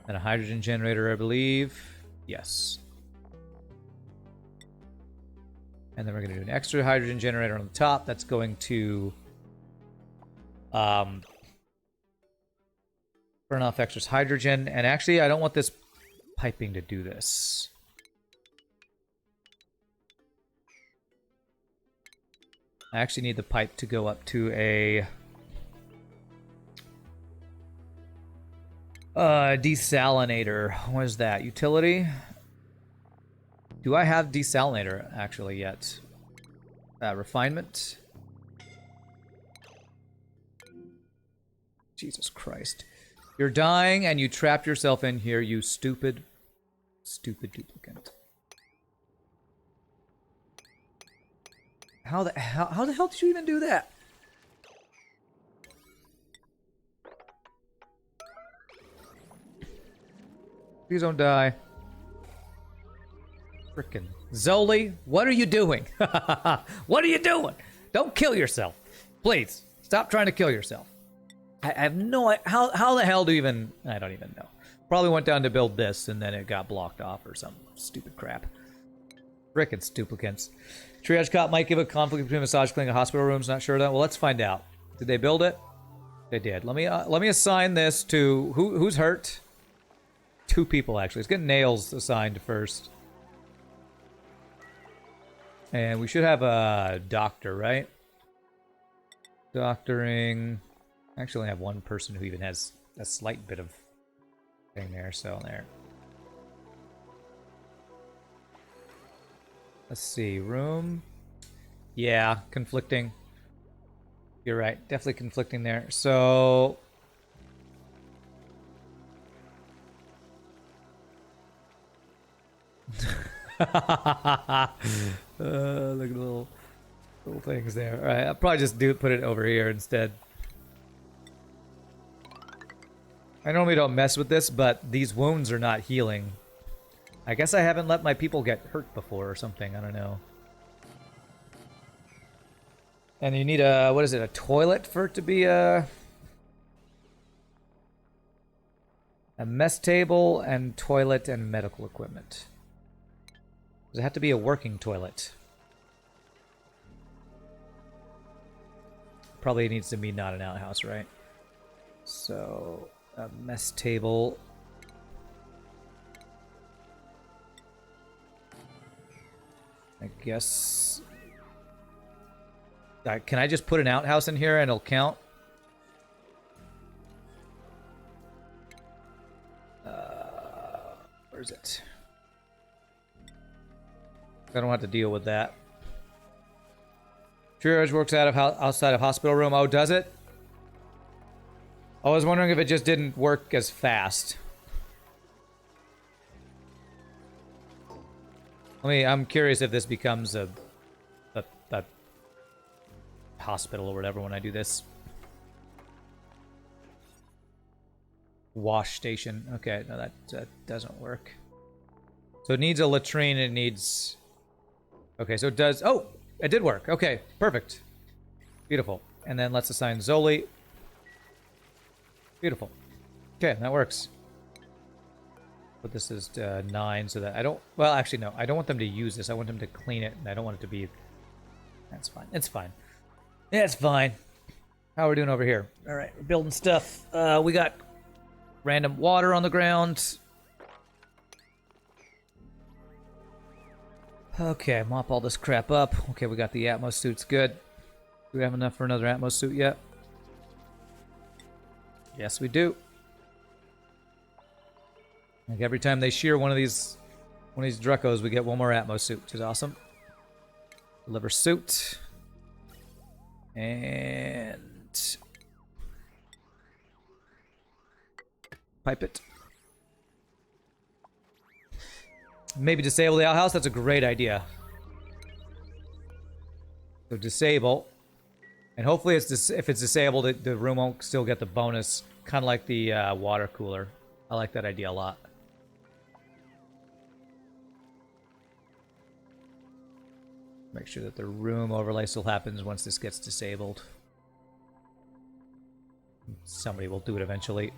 And a hydrogen generator, I believe. Yes. And then we're going to do an extra hydrogen generator on the top. That's going to burn off extra hydrogen. And actually, I don't want this piping to do this. I actually need the pipe to go up to a desalinator. What is that? Utility? Do I have desalinator actually yet? Refinement? Jesus Christ. You're dying and you trapped yourself in here, you stupid duplicant. How the hell did you even do that? Please don't die. Frickin' Zoli, what are you doing? What are you doing? Don't kill yourself. Please, stop trying to kill yourself. I have no idea. How the hell do you even... I don't even know. Probably went down to build this, and then it got blocked off or some stupid crap. Frickin' stuplicants. Triage cot might give a conflict between massage clinic and hospital rooms. Not sure of that. Well, let's find out. Did they build it? They did. Let me assign this to... Who's hurt? 2 people, actually. Let's get nails assigned first. And we should have a doctor, right? Doctoring. I actually only have one person who even has a slight bit of thing there, so there. Let's see. Room. Yeah, conflicting. You're right. Definitely conflicting there. So... look at the little things there. All right, I'll probably just put it over here instead. I normally don't mess with this, but these wounds are not healing. I guess I haven't let my people get hurt before or something. I don't know. And you need a, what is it, a toilet for it to be A mess table and toilet and medical equipment. Does it have to be a working toilet? Probably needs to be not an outhouse, right? So, a mess table. I guess... can I just put an outhouse in here and it'll count? Where is it? I don't have to deal with that. Triage works outside of hospital room. Oh, does it? I was wondering if it just didn't work as fast. I'm curious if this becomes a hospital or whatever when I do this. Wash station. Okay, no, that doesn't work. So it needs a latrine. It needs... Okay, so it does... Oh, it did work. Okay, perfect. Beautiful. And then let's assign Zoli. Beautiful. Okay, that works. But this is 9, so that I don't... Well, actually, no. I don't want them to use this. I want them to clean it, and I don't want it to be... That's fine. It's fine. Yeah, it's fine. How are we doing over here? All right, we're building stuff. We got random water on the ground. Okay, mop all this crap up. Okay, we got the Atmos suits. Good. Do we have enough for another Atmos suit yet? Yes, we do. Like every time they shear one of these Druckos, we get one more Atmos suit, which is awesome. Deliver suit. And pipe it. Maybe disable the outhouse. That's a great idea. So disable. And hopefully if it's disabled, the room won't still get the bonus. Kind of like the water cooler. I like that idea a lot. Make sure that the room overlay still happens once this gets disabled. Somebody will do it eventually.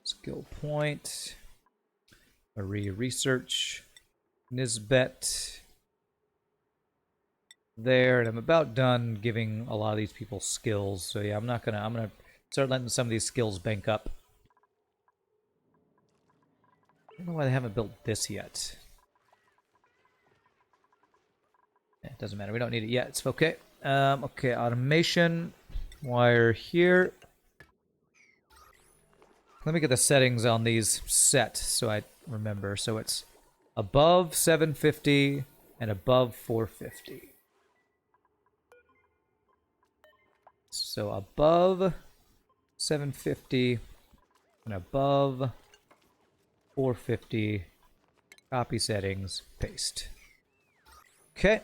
Skill point. Marie research. Nisbet. There, and I'm about done giving a lot of these people skills. So yeah, I'm gonna start letting some of these skills bank up. I don't know why they haven't built this yet. It doesn't matter. We don't need it yet. It's okay. Okay, automation. Wire here. Let me get the settings on these set so I remember. So it's above 750 and above 450. So above 750 and above 450. Copy settings. Paste. Okay.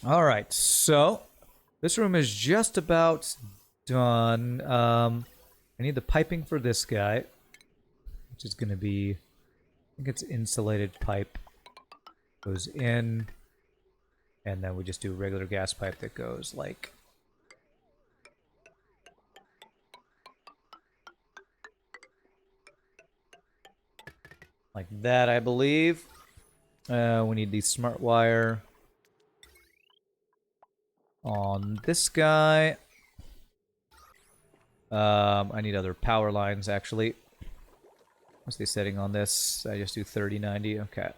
All right, so this room is just about done. I need the piping for this guy, which is going to be, I think it's insulated pipe. Goes in, and then we just do a regular gas pipe that goes like that, I believe. We need the smart wire on this guy. I need other power lines, actually. What's the setting on this? I just do 3090. Okay.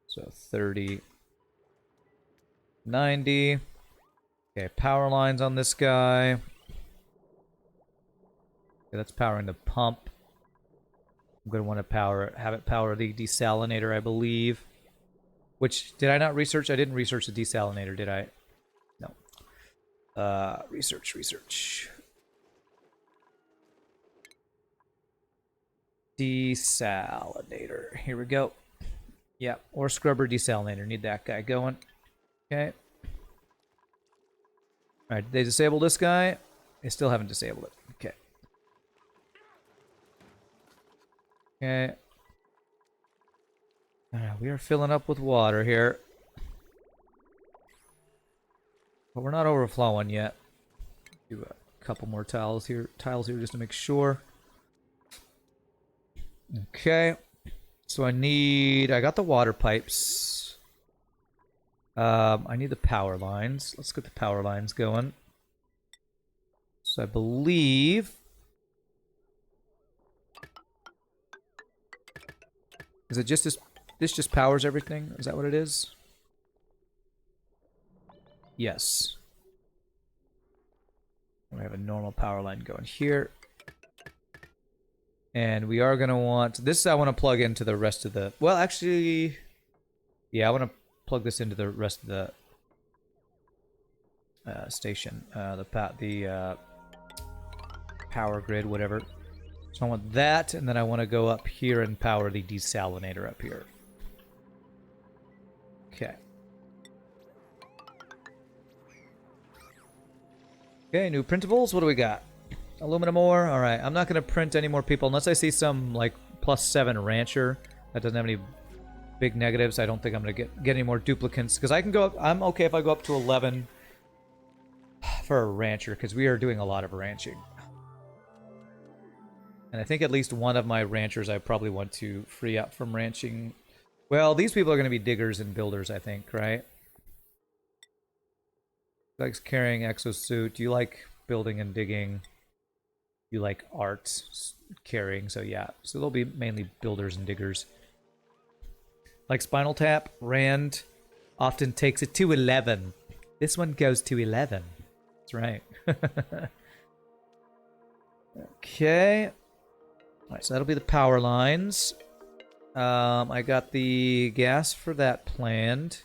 So 3090. Okay, power lines on this guy. Okay, that's powering the pump. I'm going to want to have it power the desalinator, I believe. Which, did I not research? I didn't research the desalinator, did I? No. Research. Desalinator. Here we go. Yeah, or scrubber desalinator. Need that guy going. Okay. Alright, they disabled this guy. They still haven't disabled it. Okay. Okay. We are filling up with water here. But we're not overflowing yet. Do a couple more tiles here just to make sure. Okay. So I got the water pipes. I need the power lines. Let's get the power lines going. So I believe... Is it just this just powers everything? Is that what it is? Yes. We have a normal power line going here. And we are going to want... This I want to plug into the rest of the... Well, actually... Yeah, I want to plug this into the rest of the station. The power grid, whatever. So I want that, and then I want to go up here and power the desalinator up here. Okay. Okay, new printables. What do we got? Aluminum ore. All right. I'm not going to print any more people unless I see some like +7 rancher that doesn't have any big negatives. I don't think I'm going to get any more duplicants because I can go up. I'm okay if I go up to 11 for a rancher because we are doing a lot of ranching. And I think at least one of my ranchers I probably want to free up from ranching. Well, these people are going to be diggers and builders, I think, right? Likes carrying exosuit. You like building and digging. You like art carrying, so yeah. So they'll be mainly builders and diggers. Like Spinal Tap, Rand often takes it to 11. This one goes to 11. That's right. Okay. Alright, so that'll be the power lines. I got the gas for that planned.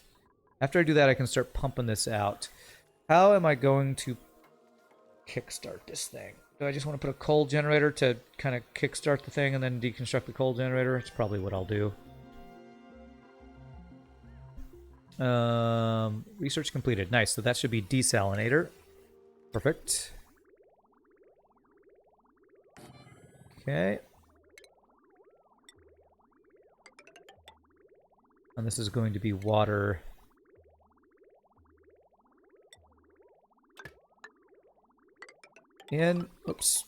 After I do that, I can start pumping this out. How am I going to kickstart this thing? Do I just want to put a coal generator to kind of kickstart the thing and then deconstruct the coal generator? It's probably what I'll do. Research completed. Nice. So that should be desalinator. Perfect. Okay. And this is going to be water. In. Oops.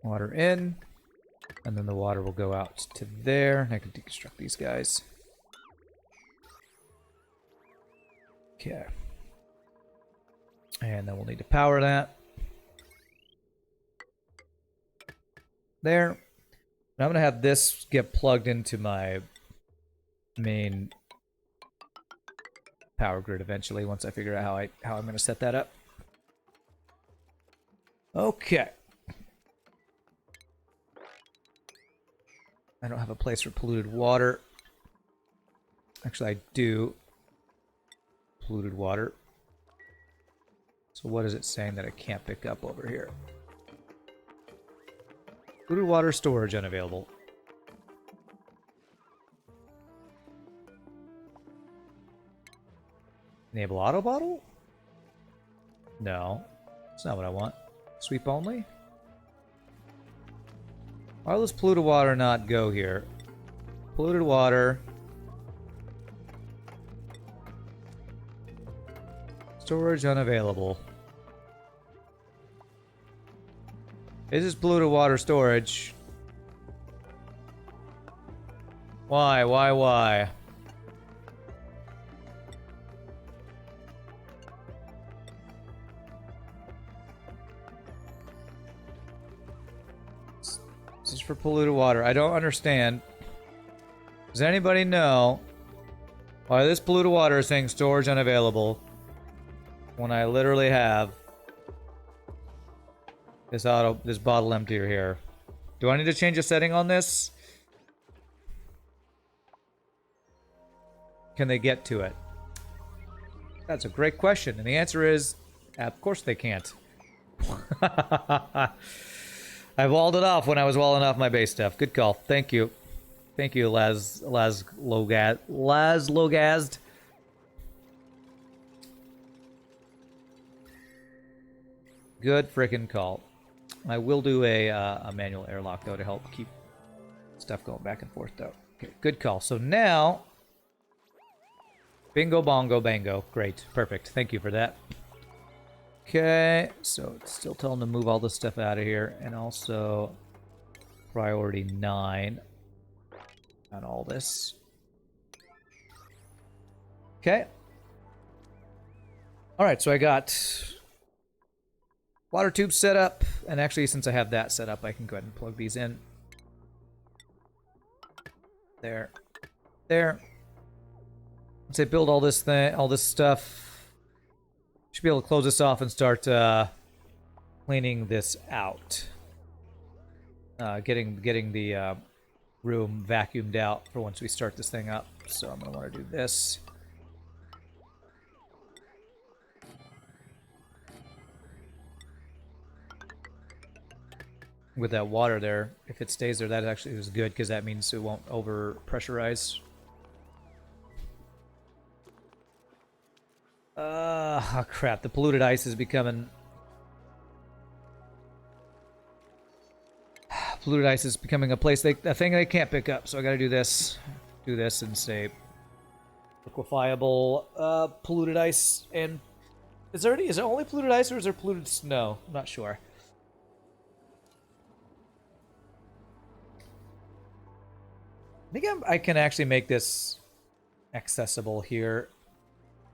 Water in. And then the water will go out to there. I can deconstruct these guys. Okay. And then we'll need to power that. There. And I'm going to have this get plugged into my main power grid eventually once I figure out how I'm going to set that up. Okay. I don't have a place for polluted water. Actually, I do. Polluted water. So what is it saying that I can't pick up over here? Polluted water storage unavailable. Enable auto bottle? No. That's not what I want. Sweep only? Why does polluted water not go here? Polluted water. Storage unavailable. This is polluted water storage. Why? This is for polluted water. I don't understand. Does anybody know why this polluted water is saying storage unavailable when I literally have this bottle emptier here? Do I need to change a setting on this? Can they get to it? That's a great question, and the answer is, of course they can't. I walled it off when I was walling off my base stuff. Good call. Thank you. Thank you, Logazd. Good frickin' call. I will do a manual airlock, though, to help keep stuff going back and forth, though. Okay, good call. So now... Bingo, bongo, bango. Great. Perfect. Thank you for that. Okay, so it's still telling them to move all this stuff out of here, and also priority 9 on all this. Okay. Alright, so I got water tubes set up, and actually since I have that set up, I can go ahead and plug these in. There. There. Once I build all this stuff, should be able to close this off and start cleaning this out. Getting the room vacuumed out for once we start this thing up. So I'm going to want to do this. With that water there, if it stays there, that actually is good because that means it won't over pressurize. Oh crap, the polluted ice is becoming... Polluted ice is becoming a thing they can't pick up, so I gotta do this. Do this and say liquefiable polluted ice. And is it only polluted ice or is there polluted snow? I'm not sure. I think I can actually make this accessible here.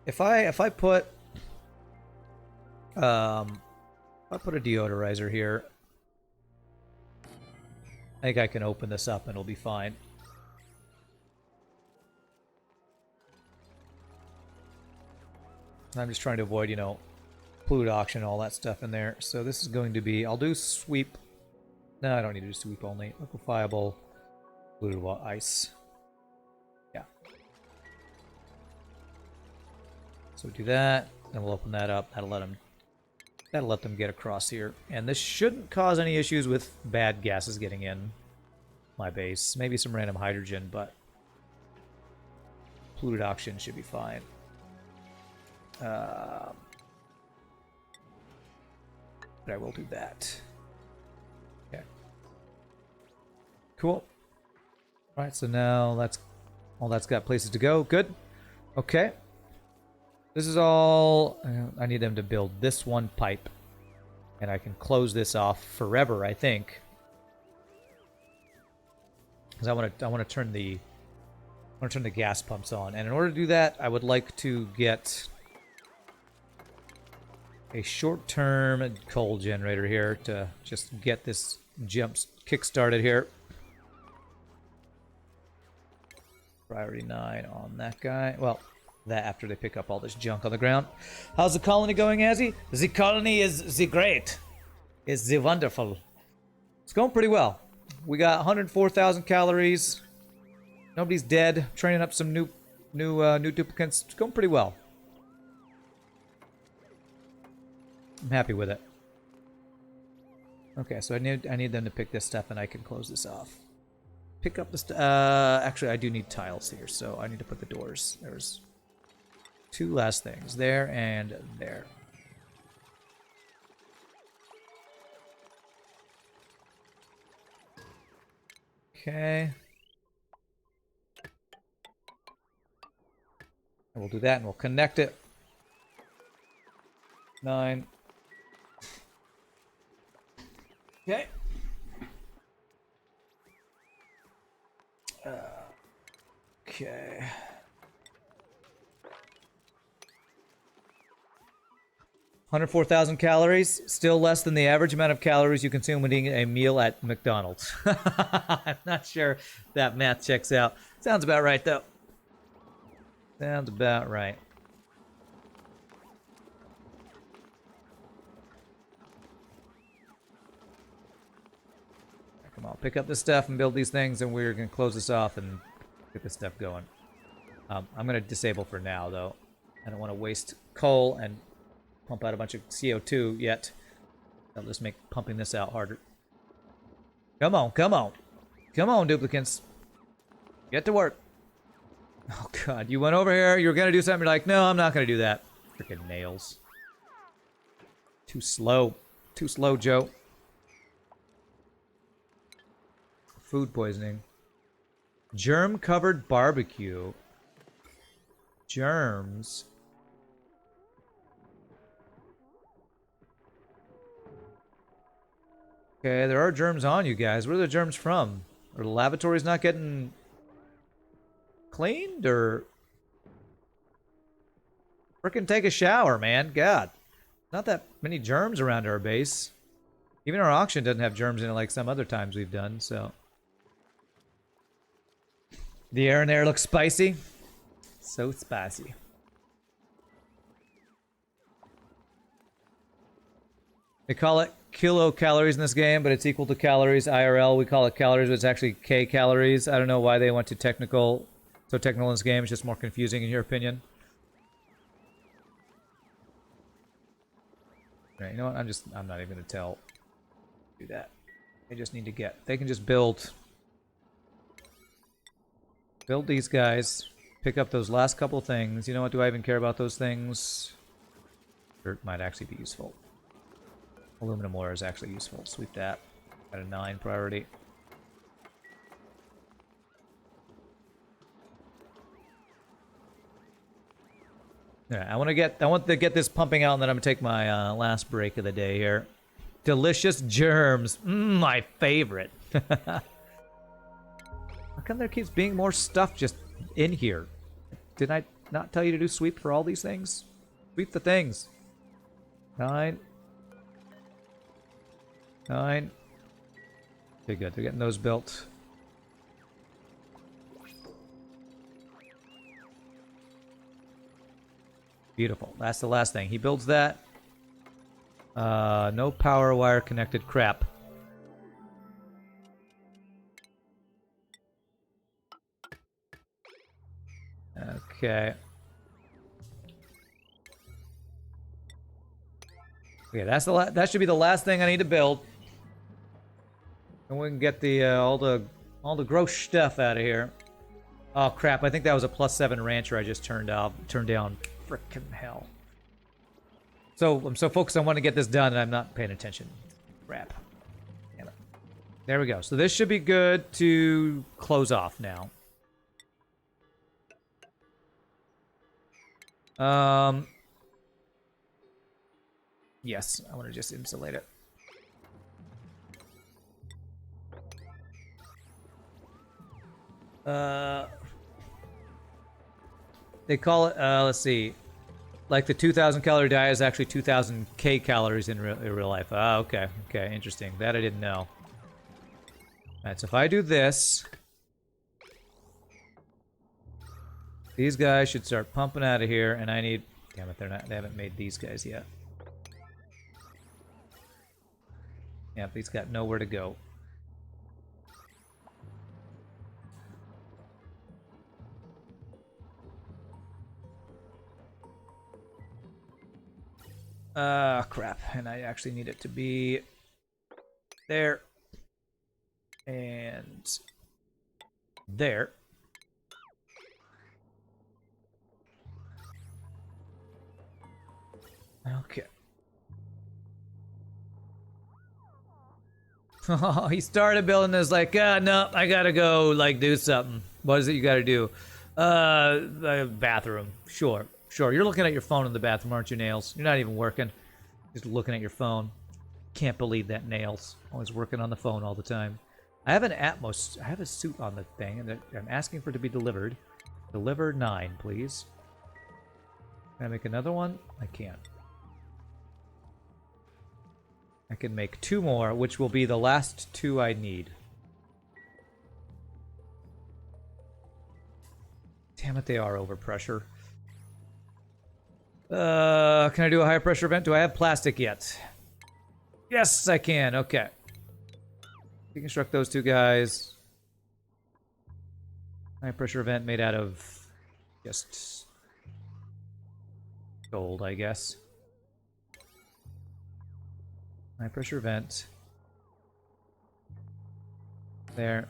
If I put a deodorizer here, I think I can open this up and it'll be fine. I'm just trying to avoid, you know, polluted oxygen and all that stuff in there. So this is going to be, I'll do sweep. No, I don't need to do sweep only. Liquefiable polluted ice. Yeah. So we do that, and we'll open that up. That'll let them get across here. And this shouldn't cause any issues with bad gases getting in my base. Maybe some random hydrogen, but polluted oxygen should be fine. But I will do that. Okay. Cool. All right, so now that's got places to go. Good. Okay. This is all... I need them to build this one pipe. And I can close this off forever, I think. Because I want to turn the gas pumps on. And in order to do that, I would like to get a short-term coal generator here to just get this kick-started here. Priority 9 on that guy. Well, that after they pick up all this junk on the ground. How's the colony going, Azzy? The colony is the great. It's the wonderful. It's going pretty well. We got 104,000 calories. Nobody's dead. Training up some new duplicants. It's going pretty well. I'm happy with it. Okay, so I need them to pick this stuff, and I can close this off. Pick up the actually, I do need tiles here, so I need to put the doors. There's 2 last things. There and there. Okay. And we'll do that, and we'll connect it. 9. Okay. Okay. 104,000 calories, still less than the average amount of calories you consume when eating a meal at McDonald's. I'm not sure that math checks out. Sounds about right, though. Sounds about right. Come on, pick up this stuff and build these things, and we're going to close this off and get this stuff going. I'm going to disable for now, though. I don't want to waste coal and pump out a bunch of CO2 yet. That'll just make pumping this out harder. Come on, come on. Come on, duplicants. Get to work. Oh, God. You went over here. You were going to do something. You're like, no, I'm not going to do that. Freaking nails. Too slow. Too slow, Joe. Food poisoning. Germ-covered barbecue. Germs. Okay, there are germs on you guys. Where are the germs from? Are the lavatories not getting cleaned, or frickin' take a shower, man? God, not that many germs around our base. Even our auction doesn't have germs in it like some other times we've done. So the air in there looks spicy. So spicy. They call it kilocalories in this game, but it's equal to calories IRL. We call it calories, but it's actually K calories. I don't know why they went to so technical in this game. It's just more confusing in your opinion. Right, you know what? I'm not even gonna do that. They just need to they can just build these guys, pick up those last couple things. You know what? Do I even care about those things? Dirt might actually be useful. Aluminum ore is actually useful. Sweep that. At a 9 priority. Yeah, I want to get this pumping out, and then I'm gonna take my last break of the day here. Delicious germs, my favorite. How come there keeps being more stuff just in here? Did I not tell you to do sweep for all these things? Sweep the things. 9. 9. Okay, good. They're getting those built. Beautiful. That's the last thing. He builds that. No power wire connected. Crap. Okay. Okay, that should be the last thing I need to build. And we can get the all the gross stuff out of here. Oh crap! I think that was a +7 rancher I just turned down. Frickin' hell. So I'm so focused on wanting to get this done, and I'm not paying attention. Crap. Damn it. There we go. So this should be good to close off now. Yes, I want to just insulate it. They call it, let's see, like the 2,000 calorie diet is actually 2,000 K calories in real life. Ah, okay, okay, interesting. That I didn't know. Alright, so if I do this, these guys should start pumping out of here, and I need, damn it, they haven't made these guys yet. Yep, he's got nowhere to go. Crap. And I actually need it to be there. And there. Okay. Oh, he started building this like, no, I gotta go, like, do something. What is it you gotta do? Bathroom. Sure. Sure. You're looking at your phone in the bathroom, aren't you, Nails? You're not even working. Just looking at your phone. Can't believe that, Nails. Always working on the phone all the time. I have an Atmos. I have a suit on the thing, and I'm asking for it to be delivered. Deliver 9, please. Can I make another one? I can't. I can make 2 more, which will be the last 2 I need. Damn it, they are overpressure. Can I do a high pressure event? Do I have plastic yet? Yes, I can. Okay. Deconstruct those 2 guys. High pressure event made out of just gold, I guess. High pressure vent. There.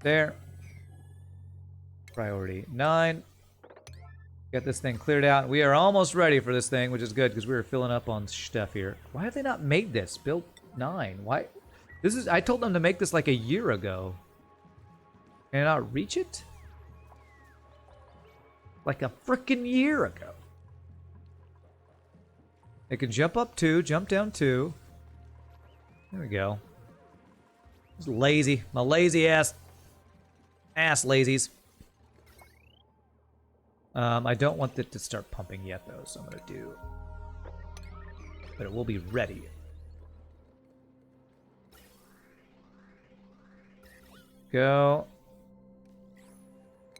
There. Priority 9. Get this thing cleared out. We are almost ready for this thing, which is good because we were filling up on stuff here. Why have they not made this? Build 9. Why? This is. I told them to make this like a year ago. Can I not reach it? Like a freaking year ago. They can jump up 2, jump down 2. There we go. Just lazy. My lazy ass lazies. I don't want it to start pumping yet, though, so I'm going to do... But it will be ready. Go.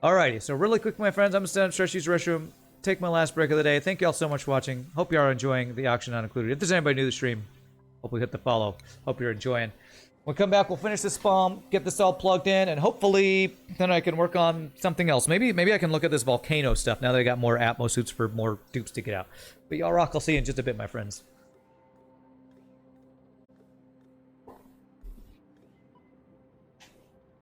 Alrighty, so really quick, my friends, I'm going to stand up, stretch, use the restroom, take my last break of the day. Thank you all so much for watching. Hope you are enjoying the auction not included. If there's anybody new to the stream, hopefully hit the follow. Hope you're enjoying. We'll come back, we'll finish this spawn, get this all plugged in, and hopefully then I can work on something else. Maybe I can look at this volcano stuff now that I got more Atmo suits for more dupes to get out. But y'all rock, I'll see you in just a bit, my friends.